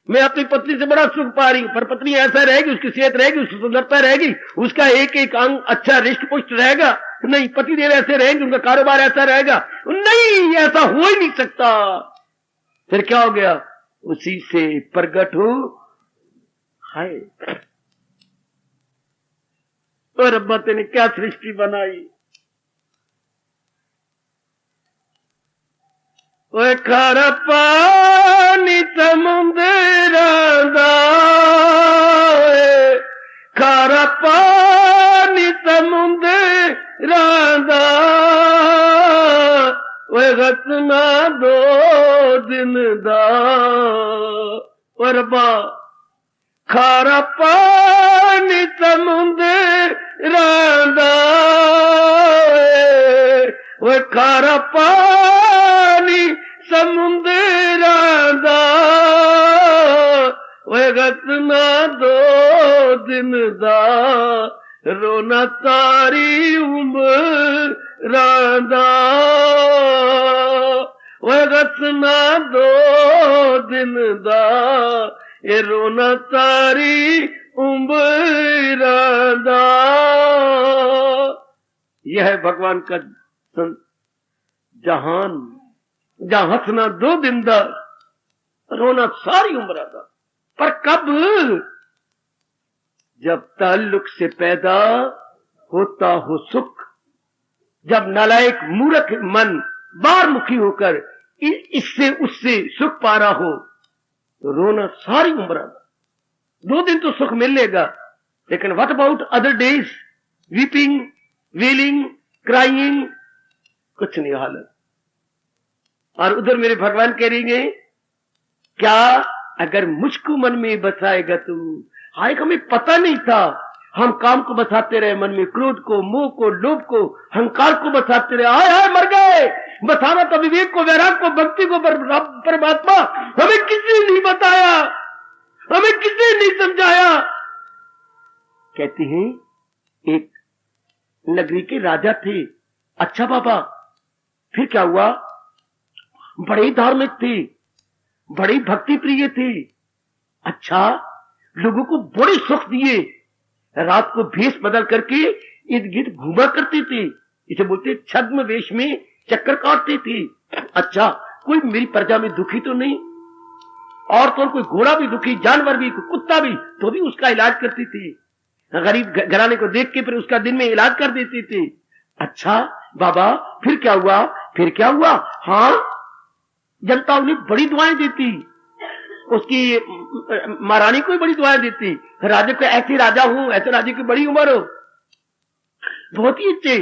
मैं अपनी पत्नी से बड़ा सुख पा रही हूं, पर पत्नी ऐसा रहेगी, उसकी सेहत रहेगी, उसकी सुंदरता रहेगी, उसका एक एक अंग अच्छा रिष्ट पुष्ट रहेगा नहीं। पति देव ऐसे रहेंगे, उनका कारोबार ऐसा रहेगा नहीं, ऐसा हो ही नहीं सकता। फिर क्या हो गया? उसी से प्रगट हो हाय। और रब्बा तेने क्या सृष्टि बनाई। ओए खारा पानी समुंदरां दा, खारा पानी समुंदरां दा, ओए गसना 2 दिन दा। ओए रब्बा खारा पानी समुंदरां दा, ओए खारा पानी समुंदरां दा, ओए गसना 2 दिन दा, रोना सारी उम्रां दा, ओए गसना 2 दिन दा, ये रोना सारी उम्रां दा। यह है भगवान का जहान, जहां हंसना 2 दिन दा, रोना सारी उम्र दा। पर कब? जब ताल्लुक से पैदा होता हो सुख, जब नालायक मूर्ख मन बारमुखी होकर इससे उससे सुख पा रहा हो, तो रोना सारी उम्र दा। 2 दिन तो सुख मिलेगा, लेकिन what about other days? Weeping, wailing, crying, कुछ नहीं हालत। और उधर मेरे भगवान कह रही है, क्या अगर मुझको मन में बसाएगा तू? हाय, हमें पता नहीं था, हम काम को बसाते रहे मन में, क्रोध को, मोह को, लोभ को, अहंकार को बसाते रहे। हाय हाय मर गए। बसाना तो विवेक को, वैराग को, भक्ति को, परमात्मा हमें किसी ने नहीं बताया, हमें किसी ने नहीं समझाया। कहती हैं एक नगरी के राजा थे। अच्छा बाबा, फिर क्या हुआ? बड़े धार्मिक थे, बड़े भक्ति प्रिय थे। अच्छा, लोगों को बड़े सुख दिए, रात को भेष बदल करके इर्द गिर्द घूमा करते थे, इसे बोलते छद्म वेश में चक्कर काटते थे। अच्छा, कोई मेरी प्रजा में दुखी तो नहीं? और तो कोई घोड़ा भी दुखी, जानवर भी, कोई कुत्ता भी, तो भी उसका इलाज करती थी। गरीब घराने को देख के फिर उसका दिन में इलाज कर देती थी। अच्छा बाबा, फिर क्या हुआ? फिर क्या हुआ? हाँ, जनता उन्हें बड़ी दुआएं देती, उसकी महारानी को भी बड़ी दुआएं देती, राजा को ऐसे राजा हूं, ऐसे राजा की बड़ी उम्र हो, बहुत ही अच्छे,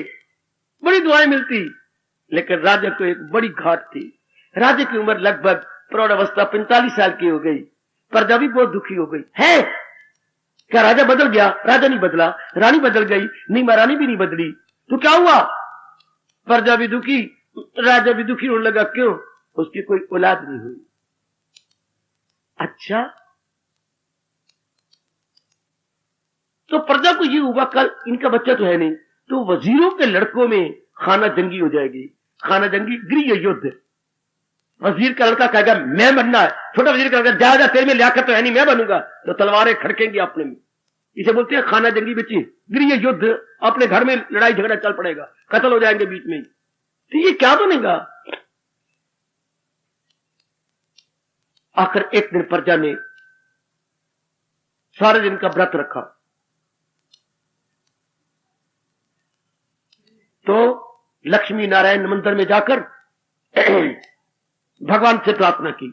बड़ी दुआएं मिलती। लेकिन राजा को एक बड़ी घाट थी, राजा की उम्र लगभग प्रौढ़ अवस्था 45 साल की हो गई, प्रजा भी बहुत दुखी हो गई है। क्या राजा बदल गया? राजा नहीं बदला, रानी बदल गई, नहीं महारानी भी नहीं बदली, तो क्या हुआ? प्रजा भी दुखी, राजा भी दुखी होने लगा। क्यों? उसकी कोई औलाद नहीं हुई। अच्छा, तो प्रजा को ये हुआ कल इनका बच्चा तो है नहीं, तो वजीरों के लड़कों में खाना जंगी हो जाएगी। खाना जंगी, गृह युद्ध। वजीर का लड़का कहेगा मैं बनना है, छोटा वजीर का लड़का जा तेरे में लियाकत तो है नहीं, मैं बनूंगा, तो तलवारें खड़केंगी अपने में। इसे बोलते हैं खाना जंगी बच्ची, गृह युद्ध। अपने घर में लड़ाई झगड़ा चल पड़ेगा, कत्ल हो जाएंगे बीच में। तो ये क्या बनेगा? आखिर एक दिन प्रजा ने सारे दिन का व्रत रखा, तो लक्ष्मी नारायण मंदिर में जाकर भगवान से प्रार्थना की,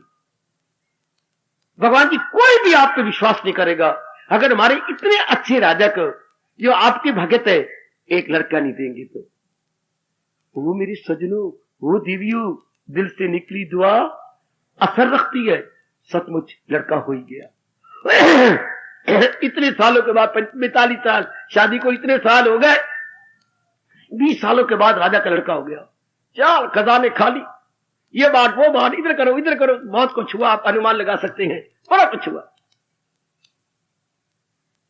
भगवान जी कोई भी आप पे विश्वास नहीं करेगा अगर हमारे इतने अच्छे राजा को जो आपके भगत है एक लड़का नहीं देंगे तो। वो मेरी सजनों, वो देवियों, दिल से निकली दुआ असर रखती है। सचमुच लड़का हो ही गया। इतने सालों के बाद, 45 साल शादी को, इतने साल हो गए, 20 सालों के बाद राजा का लड़का हो गया। चाल खजाने खाली, ये बात वो बात, इधर करो इधर करो, बहुत कुछ हुआ, आप अनुमान लगा सकते हैं, बड़ा कुछ हुआ।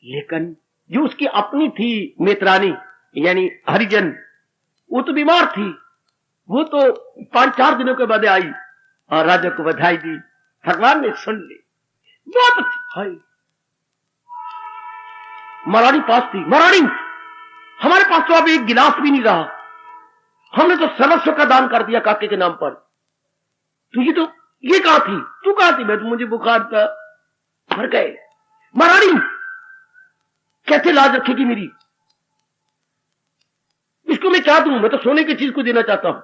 लेकिन जो उसकी अपनी थी मेतरानी यानी हरिजन, वो तो बीमार थी, वो तो 5-4 दिनों के बाद आई और राजा को बधाई दी। भगवान ने सुन ली, बहुत अच्छी। महारानी पास थी, महारानी हमारे पास तो अब एक गिलास भी नहीं रहा, हमने तो सर्वस्व का दान कर दिया काके के नाम पर। तो ये कहां थी? तू कहां थी? मैं तो, मुझे बुखार था, मर गए। महारानी कैसे लाज रखेगी मेरी? इसको मैं क्या दूं? मैं तो सोने की चीज को देना चाहता हूं।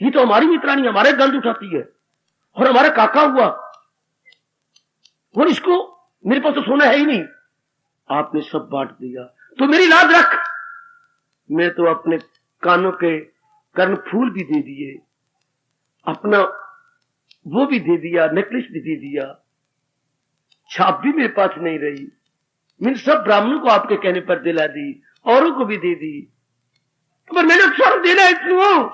ये तो हमारी मित्रानी हमारे गंध उठाती है, और हमारा काका हुआ, और इसको, मेरे पास तो सोना है ही नहीं। आपने सब बांट दिया तो मेरी लाज रख। मैं तो अपने कानों के कर्ण फूल भी दे दिए, अपना वो भी दे दिया, नेकलेस भी दे दिया, छाप भी मेरे पास नहीं रही। मैंने सब ब्राह्मणों को आपके कहने पर दिला दी, औरों को भी दे दी, पर मैंने स्वर्ग देना है क्यों?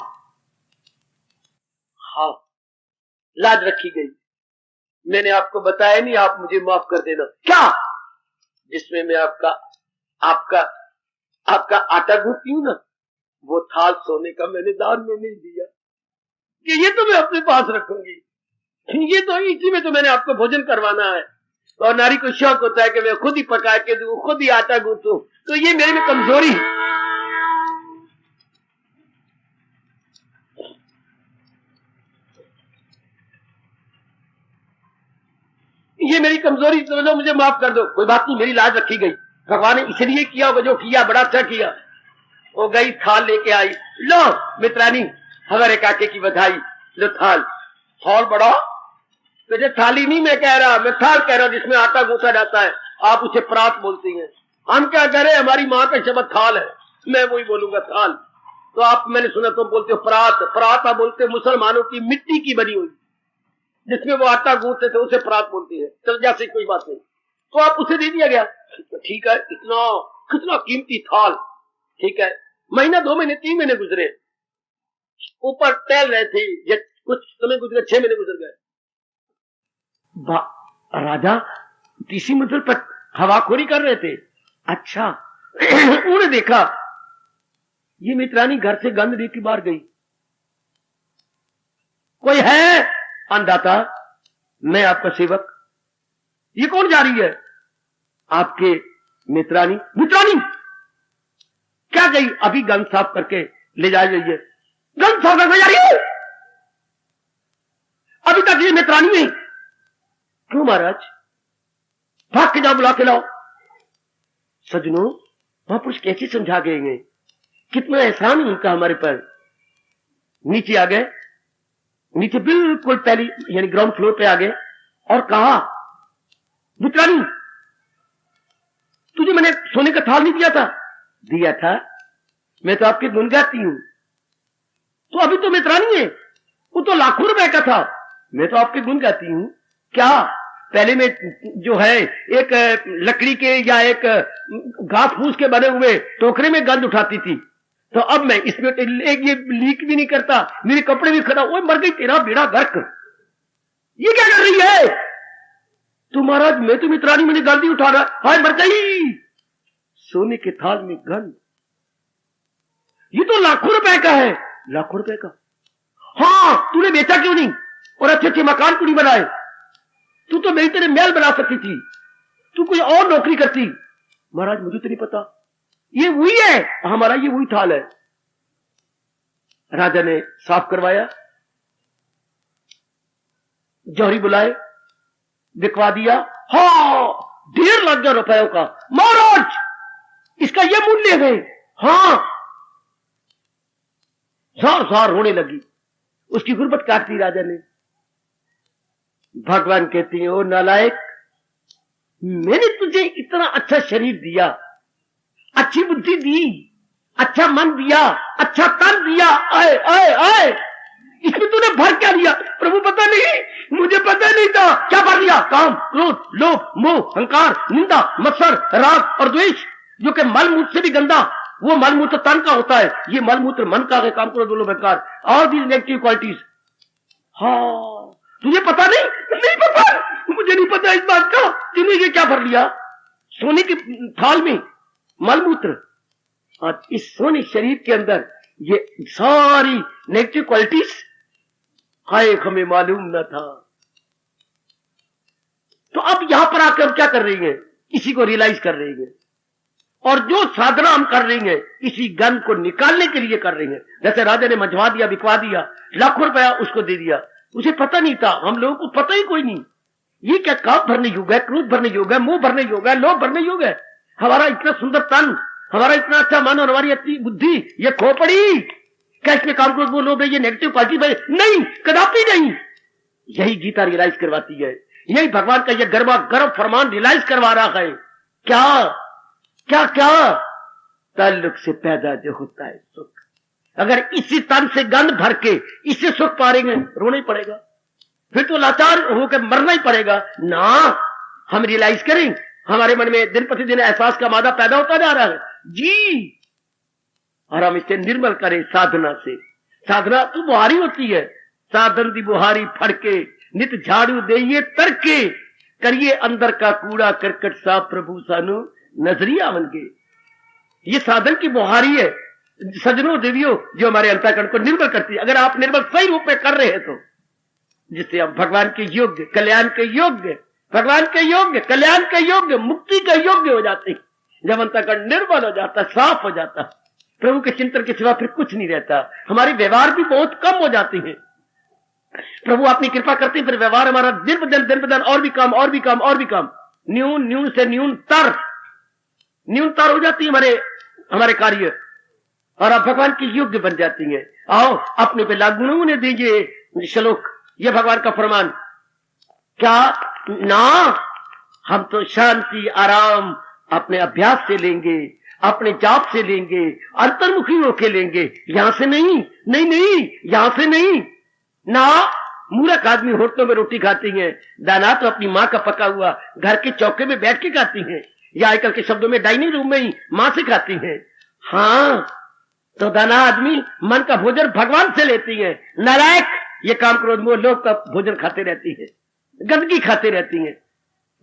हाँ, लाज रखी गई। मैंने आपको बताया नहीं, आप मुझे माफ कर देना। क्या? जिसमें मैं आपका आटा गूंथती हूं ना, वो थाल सोने का मैंने दान में नहीं दिया कि ये तो मैं अपने पास रखूंगी, ये तो इसी में तो मैंने आपको भोजन करवाना है। और नारी को शौक होता है कि मैं खुद ही पका के दूं, खुद ही आटा गूंथूं, तो ये मेरे में कमजोरी। ये मेरी कमजोरी समझ लो, मुझे माफ कर दो। कोई बात नहीं, मेरी लाज रखी गई। भगवान ने इसलिए किया होगा जो किया, बड़ा अच्छा किया। वो गई, थाल लेके आई। लो मित्रानी, हमारे काके की बधाई, लो थाल। थाल बड़ा, तुझे थाली नहीं मैं कह रहा, मैं थाल कह रहा जिसमें आटा गूंथा जाता है। आप उसे परात बोलती हैं, हम क्या करें, हमारी माँ का शब्द थाल है, मैं वही बोलूंगा थाल। तो आप, मैंने सुना तुम बोलते हो परात। परात आप बोलते हो मुसलमानों की मिट्टी की बनी हुई, जिसमें वो आटा गूंथते थे, उसे परात बोलती है। चल जैसे कोई बात नहीं, तो आप उसे दे दिया गया। ठीक है, कितना कीमती थाल। ठीक है, महीना, 2 महीने, 3 महीने गुजरे, ऊपर टहल रहे थे, कुछ समय गुजरे, 6 महीने गुजर गए। राजा तीसरी मंजिल पर हवाखोरी कर रहे थे। अच्छा, उन्होंने देखा ये मित्रानी घर से गंध लेके बाहर गई। कोई है? अंदाता, मैं आपका सेवक। ये कौन जा रही है? आपके मित्रानी। मित्रानी क्या गई? अभी गंध साफ करके ले जा रही है। गंध साफ करके जा रही है? अभी तक ये मित्रानी नहीं। क्यों महाराज? भाग के जाओ, बुला के लाओ। सजनों, महापुरुष कैसे समझा गए हैं, कितना एहसान है उनका हमारे पर। नीचे आ गए, नीचे बिल्कुल पहली यानी ग्राउंड फ्लोर पे आ गए और कहा, मित्रानी तुझे मैंने सोने का थाल नहीं दिया था? दिया था, मैं तो आपके गुण गाती हूं। तो अभी तो मित्रानी है, वो तो लाखों रुपए का था, मैं तो आपके गुण गाती हूं। क्या पहले में जो है एक लकड़ी के या एक घास फूस के बने हुए टोकरे में गंद उठाती थी, तो अब मैं इसमें एक ये लीक भी नहीं करता, मेरे कपड़े भी खराब, वो मर गई, तेरा बेड़ा गर्क। ये क्या कर रही है? तो महाराज मैं तो मित्रानी, मैंने गलती उठा रहा, हाय मर गई। सोने के थाल में गंद, ये तो लाखों रुपए का है। लाखों रुपए का? हाँ, तूने बेचा क्यों नहीं और अच्छे अच्छे मकान क्यों नहीं बनाए? तू तो मेरी तेरे महल बना सकती थी, तू कोई और नौकरी करती। महाराज मुझे तो नहीं पता, ये वही है। हमारा ये वही थाल है। राजा ने साफ करवाया, जौहरी बुलाए, दिखवा दिया। हाँ, 1.5 लाख रुपयों का। महाराज इसका ये मूल्य है? हाँ। जार जार रोने लगी, उसकी गुर्बत काटती राजा ने। भगवान कहती है, ओ नालायक, मैंने तुझे इतना अच्छा शरीर दिया, अच्छी बुद्धि दी, अच्छा मन दिया, अच्छा तन दिया, आए आए आए, इसमें तूने भर क्या दिया? प्रभु पता नहीं, मुझे पता नहीं था। क्या भर दिया? काम, क्रोध, लोभ, मोह, अहंकार, निंदा, मत्सर, राग और द्वेष, जो कि मलमूत्र से भी गंदा। वो मलमूत्र तन का होता है, ये मलमूत्र मन का है। काम, क्रोध, लोभ, अहंकार, ऑल दीज नेगेटिव क्वालिटीज। हाँ, तुझे पता नहीं? नहीं पता, मुझे नहीं पता इस बात का। तूने ये क्या भर लिया सोने के थाल में? मलमूत्र। और इस सोने शरीर के अंदर ये सारी नेगेटिव क्वालिटीज, हाय हमें मालूम न था। तो अब यहां पर आकर हम क्या कर रही हैं? इसी को रियलाइज कर रही हैं, और जो साधना हम कर रही हैं इसी गंध को निकालने के लिए कर रही हैं। जैसे राजा ने मंजवा दिया, बिकवा दिया, लाखों रुपया उसको दे दिया, उसे पता नहीं था। हम लोगों को पता ही कोई नहीं, ये क्या काम भरने योग है, क्रोध भरने योग है, मोह भरने योग है, लोभ भरने योग है। हमारा इतना सुंदर तन, हमारा इतना अच्छा मन और हमारी अच्छी बुद्धि, ये खोपड़ी क्या इसमें काम, क्रोध, मोह, लोभ है? ये नेगेटिव क्वालिटी है? नहीं, कदापि नहीं। यही गीता रियलाइज करवाती है, यही भगवान का ये गर्मा गर्भ फरमान रियलाइज करवा रहा है। क्या क्या क्या? ताल्लुक से पैदा जो होता है सुख, अगर इसी तन से गंध भर के इससे सुख पाएंगे, रोना ही पड़ेगा, फिर तो लाचार होकर मरना ही पड़ेगा ना। हम रियलाइज करें, हमारे मन में दिन प्रतिदिन एहसास का मादा पैदा होता जा रहा है जी, और हम इसे निर्मल करें साधना से। साधना तो बुहारी होती है, साधन दी बुहारी फड़के, नित झाड़ू देइए तरके, करिए अंदर का कूड़ा करकट साफ, प्रभु सानू नजरिया बन के। ये साधन की बुहारी है सजनों देवियों, जो हमारे अंतःकरण को निर्मल करती है। अगर आप निर्मल सही रूप में कर रहे हैं तो, जिससे आप भगवान के योग्य, कल्याण के योग्य, भगवान के योग्य, कल्याण के योग्य, मुक्ति के योग्य हो जाते हैं। जब अंतःकरण निर्मल हो जाता, साफ हो जाता, प्रभु के चिंतन के सिवा फिर कुछ नहीं रहता। हमारे व्यवहार भी बहुत कम हो जाते हैं। प्रभु अपनी कृपा करते हैं, फिर व्यवहार हमारा दिन ब दिन और भी कम, और भी कम, और भी कम, न्यून न्यून से न्यूनतर हो जाती है हमारे कार्य, और आप भगवान की योग्य बन जाती हैं। आओ अपने पे लागू उन्हें दीजिए श्लोक, ये भगवान का फरमान। क्या ना, हम तो शांति आराम अपने अभ्यास से लेंगे, अपने जाप से लेंगे, अंतर्मुखी होके लेंगे, यहां से नहीं, नहीं नहीं, यहां से नहीं ना। मूर्ख आदमी होटलों में रोटी खाती हैं, दाना तो अपनी माँ का पका हुआ घर के चौके में बैठ के खाती हैं, या आजकल के शब्दों में डाइनिंग रूम में ही माँ से खाती हैं। हाँ, तो दाना आदमी मन का भोजन भगवान से लेती है। नालायक, ये काम क्रोध मोह लोभ का भोजन खाते रहती है, गंदगी खाते रहती है।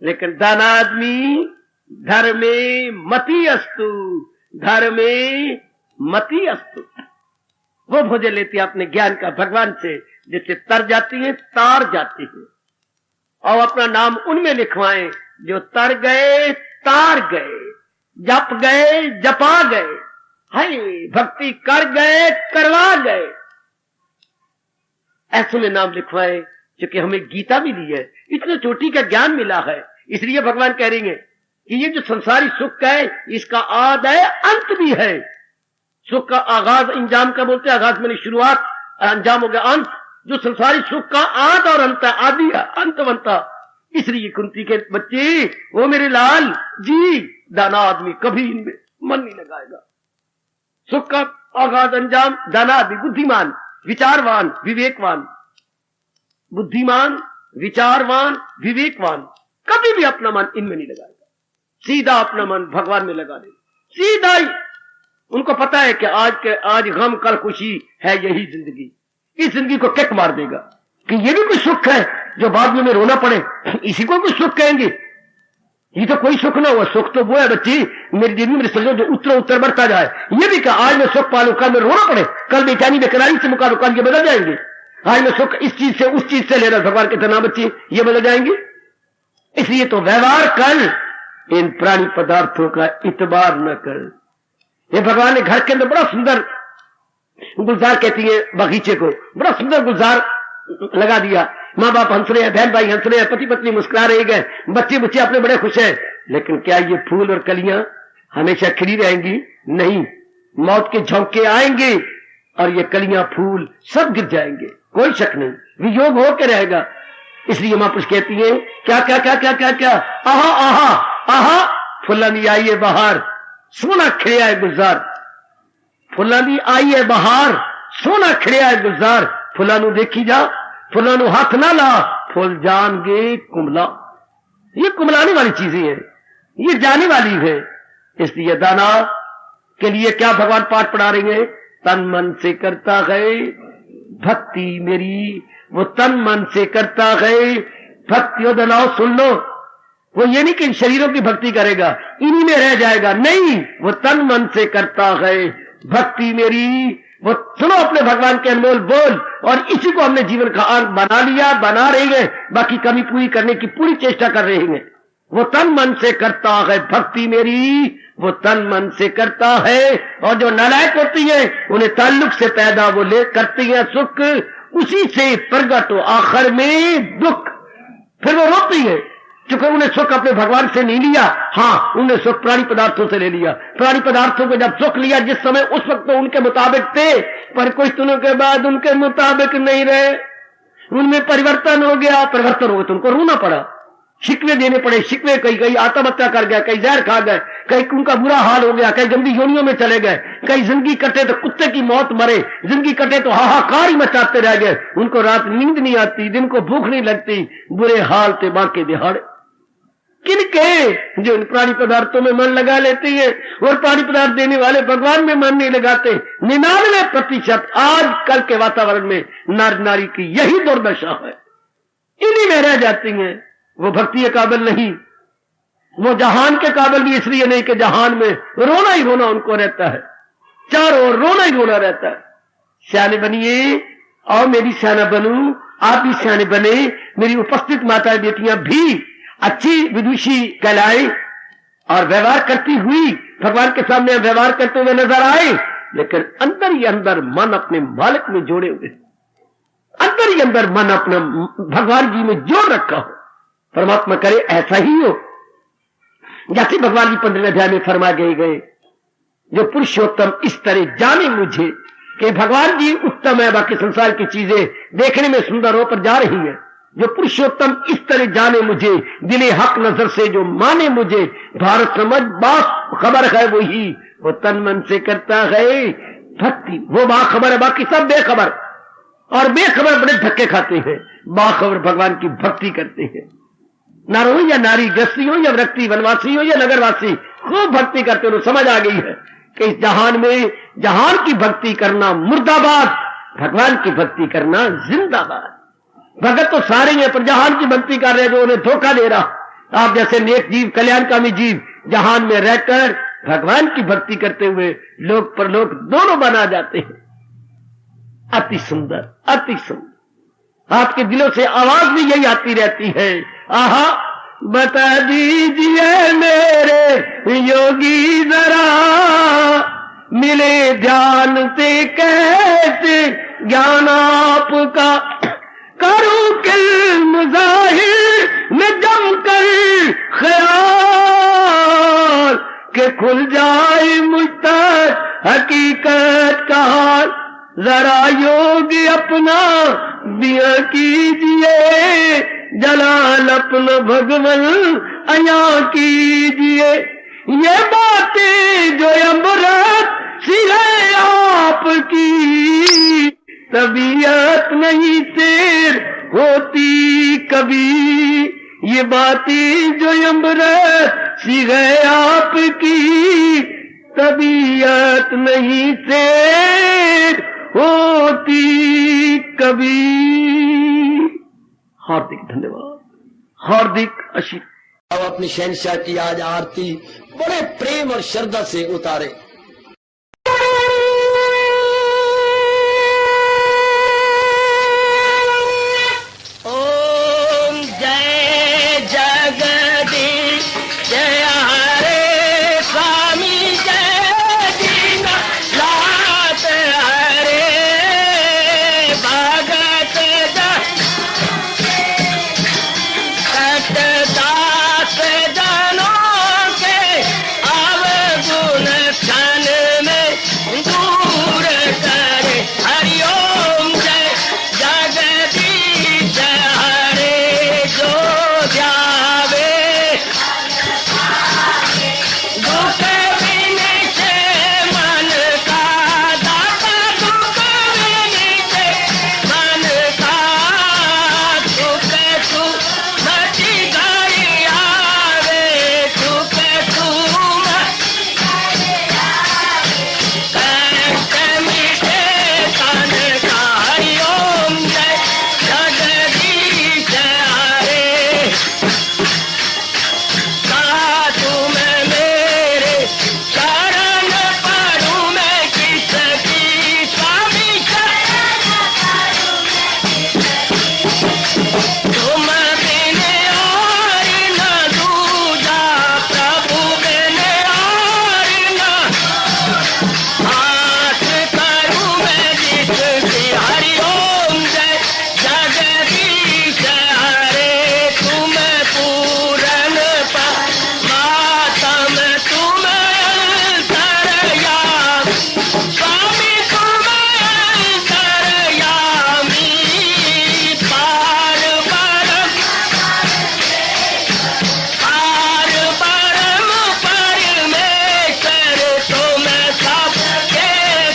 लेकिन दाना आदमी धर्मे मति अस्तु, धर्मे मति अस्तु, वो भोजन लेती है अपने ज्ञान का भगवान से, जिससे तर जाती है, तार जाती है। और अपना नाम उनमें लिखवाएं जो तर गए, तार गए, जप गए, जपा गए, हाय भक्ति कर गए, करवा गए। ऐसे में नाम लिखवाएं, क्योंकि हमें गीता मिली है, इतने चोटी का ज्ञान मिला है। इसलिए भगवान कह रही है कि ये जो संसारी सुख है, इसका आद है, अंत भी है। सुख का आगाज अंजाम का बोलते हैं, आगाज मैंने शुरुआत, अंजाम हो गया अंत। जो संसारी सुख का आद और अंत, आदि अंतवंता। इसलिए कुंती के बच्चे, वो मेरे लाल जी, दाना आदमी कभी इनमें मन नहीं लगाएगा। सुख का आगाज अंजाम दाना आदमी, बुद्धिमान, विचारवान, विवेकवान, बुद्धिमान, विचारवान, विवेकवान कभी भी अपना मन इनमें नहीं लगाएगा। सीधा अपना मन भगवान में लगा दे, सीधा ही। उनको पता है कि आज गम कल खुशी है, यही जिंदगी। इस जिंदगी को किक मार देगा कि ये भी कुछ सुख है जो बाद में रोना पड़े, इसी को कुछ सुख कहेंगे। ये तो कोई सुख ना हुआ। सुख तो वो है बच्ची, मेरी जिंदगी में समझो जो उत्तर बढ़ता जाए। ये भी क्या आज मैं सुख पालू, कल में रोना पड़े, कल बेचैनी बेकरारी से मुकाबला, कल ये बदल जाएंगे। आज मैं सुख इस चीज से उस चीज से ले रहा, भगवान के तना बच्ची ये बदल जाएंगे। इसलिए तो व्यवहार कर, इन प्राणी पदार्थों का इतबार न कर। ये भगवान ने घर के अंदर बड़ा सुंदर गुलजार, कहती है बगीचे को, बड़ा सुंदर गुलजार लगा दिया। माँ बाप हंस रहे हैं, बहन भाई हंस रहे हैं, पति पत्नी मुस्कुरा रहे गए, बच्चे बच्चे अपने बड़े खुश हैं। लेकिन क्या ये फूल और कलियां हमेशा खिली रहेंगी? नहीं, मौत के झोंके आएंगे और ये कलियां फूल सब गिर जाएंगे, कोई शक नहीं, वियोग होकर रहेगा। इसलिए मां पुरुष कहती है क्या क्या क्या क्या क्या क्या, आहा आहा आहा, फुलानी आई है बाहर, सोना खिड़िया है गुलजार। फुलानी आई है बाहर, सोना खिड़िया है गुलजार। फुलानू देखी जा, फुलानू हाथ ना ला, फूल जान गे कुमला। ये कुमलाने वाली चीजें हैं, ये जाने वाली है। इसलिए दाना के लिए क्या भगवान पाठ पढ़ा रहे हैं? तन मन से करता है भक्ति मेरी, वो तन मन से करता है भक्ति। दलाओ सुन लो, वो ये नहीं कि शरीरों की भक्ति करेगा, इन्हीं में रह जाएगा, नहीं, वो तन मन से करता है भक्ति मेरी। वो सुनो अपने भगवान के अनमोल बोल, और इसी को हमने जीवन का अंग बना लिया, बना रहे हैं, बाकी कमी पूरी करने की पूरी चेष्टा कर रहे हैं। वो तन मन से करता है भक्ति मेरी, वो तन मन से करता है। और जो नालायक होती है उन्हें ताल्लुक से पैदा वो ले करती है सुख, उसी से प्रगट हो आखिर में दुख। फिर वो रोती है क्योंकि उन्हें सुख अपने भगवान से नहीं लिया, हाँ उन्हें सुख प्राणी पदार्थों से ले लिया। प्राणी पदार्थों को जब सुख लिया जिस समय, उस वक्त तो उनके मुताबिक थे, पर कुछ दिनों के बाद उनके मुताबिक नहीं रहे, उनमें परिवर्तन हो गया। परिवर्तन हो गया तो उनको रोना पड़ा, शिकवे देने पड़े, शिकवे, कई आत्महत्या कर गए, कई जहर खा गए, कई उनका बुरा हाल हो गया, कई गंदी योनियों में चले गए, कई जिंदगी कटे तो कुत्ते की मौत मरे, जिंदगी कटे तो हाहाकार ही मचाते रह गए। उनको रात नींद नहीं आती, दिन को भूख नहीं लगती, बुरे हाल थे बाकी दिहाड़े। किनके? जो इन प्राणी पदार्थों में मन लगा लेते हैं, और प्राणी पदार्थ देने वाले भगवान में मन नहीं लगाते। 99% आज कल के वातावरण में नर नारी की यही दुर्दशा है, इन्हीं में रह जाती हैं। वो भक्ति के काबिल नहीं, वो जहान के काबिल भी इसलिए नहीं कि जहान में रोना ही रोना उनको रहता है, चारों ओर रोना ही रोना रहता है। सियाने बनिए, और मेरी सियाना बनूं, आप भी सियाने बने, मेरी उपस्थित माता बेटियां भी अच्छी विदुषी कहलाए और व्यवहार करती हुई भगवान के सामने व्यवहार करते हुए नजर आए, लेकिन अंदर ही अंदर मन अपने मालिक में जोड़े हुए, अंदर ही अंदर मन अपना भगवान जी में जोड़ रखा हो। परमात्मा करे ऐसा ही हो, जैसे भगवान जी 15वें अध्याय में फरमा गए, जो पुरुषोत्तम इस तरह जाने मुझे कि भगवान जी उत्तम है, बाकी संसार की चीजें देखने में सुंदर हो पर जा रही है। जो पुरुषोत्तम इस तरह जाने मुझे, दिले हक नजर से जो माने मुझे, भारत समझ बात खबर है वही, वो तन मन से करता है भक्ति। वो बाखबर है, बाकी सब बेखबर, और बेखबर बड़े धक्के खाते हैं। बाखबर भगवान की भक्ति करते हैं। नर हो या नारी, गृहस्थी हो या व्यक्ति, वनवासी हो या नगरवासी, खूब भक्ति करते हो। समझ आ गई है कि इस जहान में जहान की भक्ति करना मुर्दाबाद, भगवान की भक्ति करना जिंदाबाद। भगत तो सारे हैं, पर जहान की भक्ति कर रहे जो उन्हें धोखा दे रहा। आप जैसे नेक जीव, कल्याणकामी जीव जहान में रहकर भगवान की भक्ति करते हुए लोक परलोक दोनों बना जाते हैं। अति सुंदर, अति सुंदर। आपके दिलों से आवाज भी यही आती रहती है, आहा बता दीजिए मेरे योगी जरा, मिले ध्यान से कैसे ज्ञान आपका, करूं किल मुजाहिर में जमकर ख्याल, के खुल जाए मुझ तक हकीकत का हाल। जरा योग अपना दिया कीजिए जलाल अपना भगवन अया कीजिए। ये बातें जो अमृत सी है आपकी, तबीयत नहीं शेर होती कभी। ये बातें जो अमृत सी है आपकी, तबीयत नहीं शेर होती कभी। हार्दिक धन्यवाद, हार्दिक आशीर्वाद। अब अपनी शहंशाह की आज आरती बड़े प्रेम और श्रद्धा से उतारे। ओम जय जगदीश जय हरे स्वामी जय दीननाथ हरे भगत दास जनों के अवगुण क्षण में दूर करे। हरिओम जय जगदीश हरे जो ध्यावे दुख विनिचे मन का दाता, दुख विनिचे मन का सुख सुमति घड़ी आवे, सुख सुमति कष्ट मिटे तन का। हरिओम जय जगदीश हरे कहा तुम मेरे शरण पड़ूं मैं किसकी स्वामी तुम बिन और न दूजा, प्रभु बिन और न आस करूं मैं जिसकी। हरिओम जय जगदीश हरे तुम पूरन मातम तुम अंतरयामी, स्वामी तुम अंतरयामी। पार परम परमेश्वर तुम सबके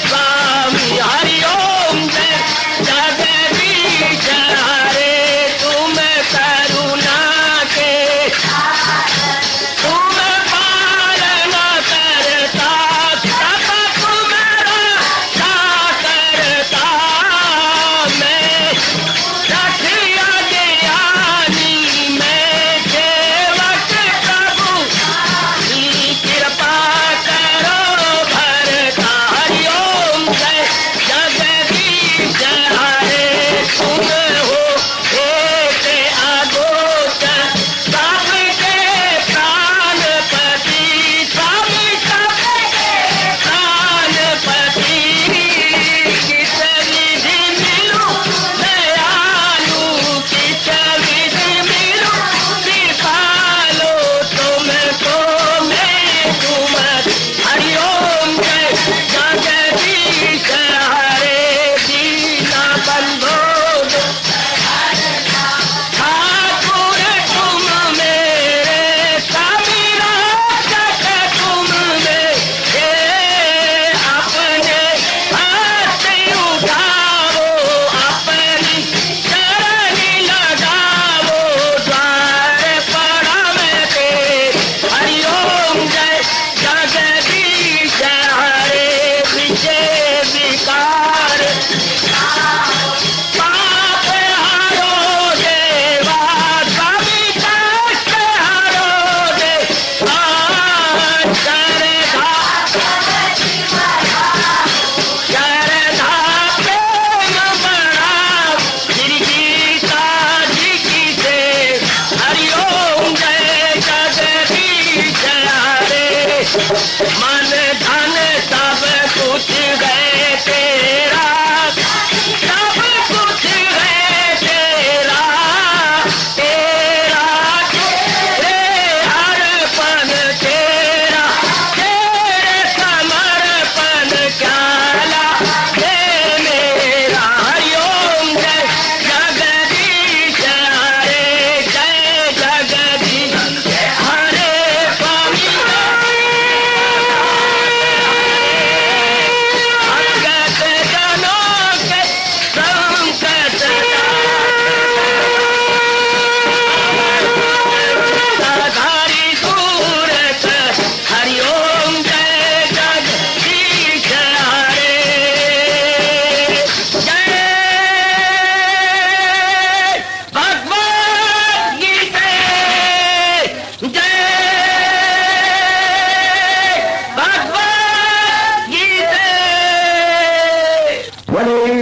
स्वामी। हरिओम जय जगदीश हरे तुम करुणा के तुम पालना करता, सब तुम रक्षा करता। मैं रखिया ज्ञानी मैं सेवक प्रभु की कृपा करो भरता। हरिओम जय जगदीश हरे तुम हो एक अगोचर सबके प्राणपति, स्वामी सबके प्राणपति। किस निधि मिलूं मैं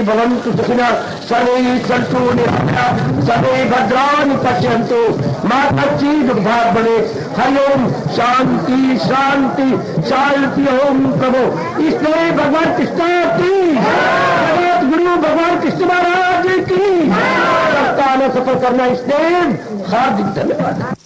भवन्तु सुखिनः सर्वे सन्तु निरामयाः सर्वे भद्राणि पश्यन्तु मा कश्चित् दुर्भाग् भवेत्। हरि ओम शांति शांति शांति। ओम प्रभु इसलिए भगवान कृष्ण की जगत गुरु भगवान कृष्ण महाराज की सप्ताह में सफल करना इसलिए हार्दिक धन्यवाद।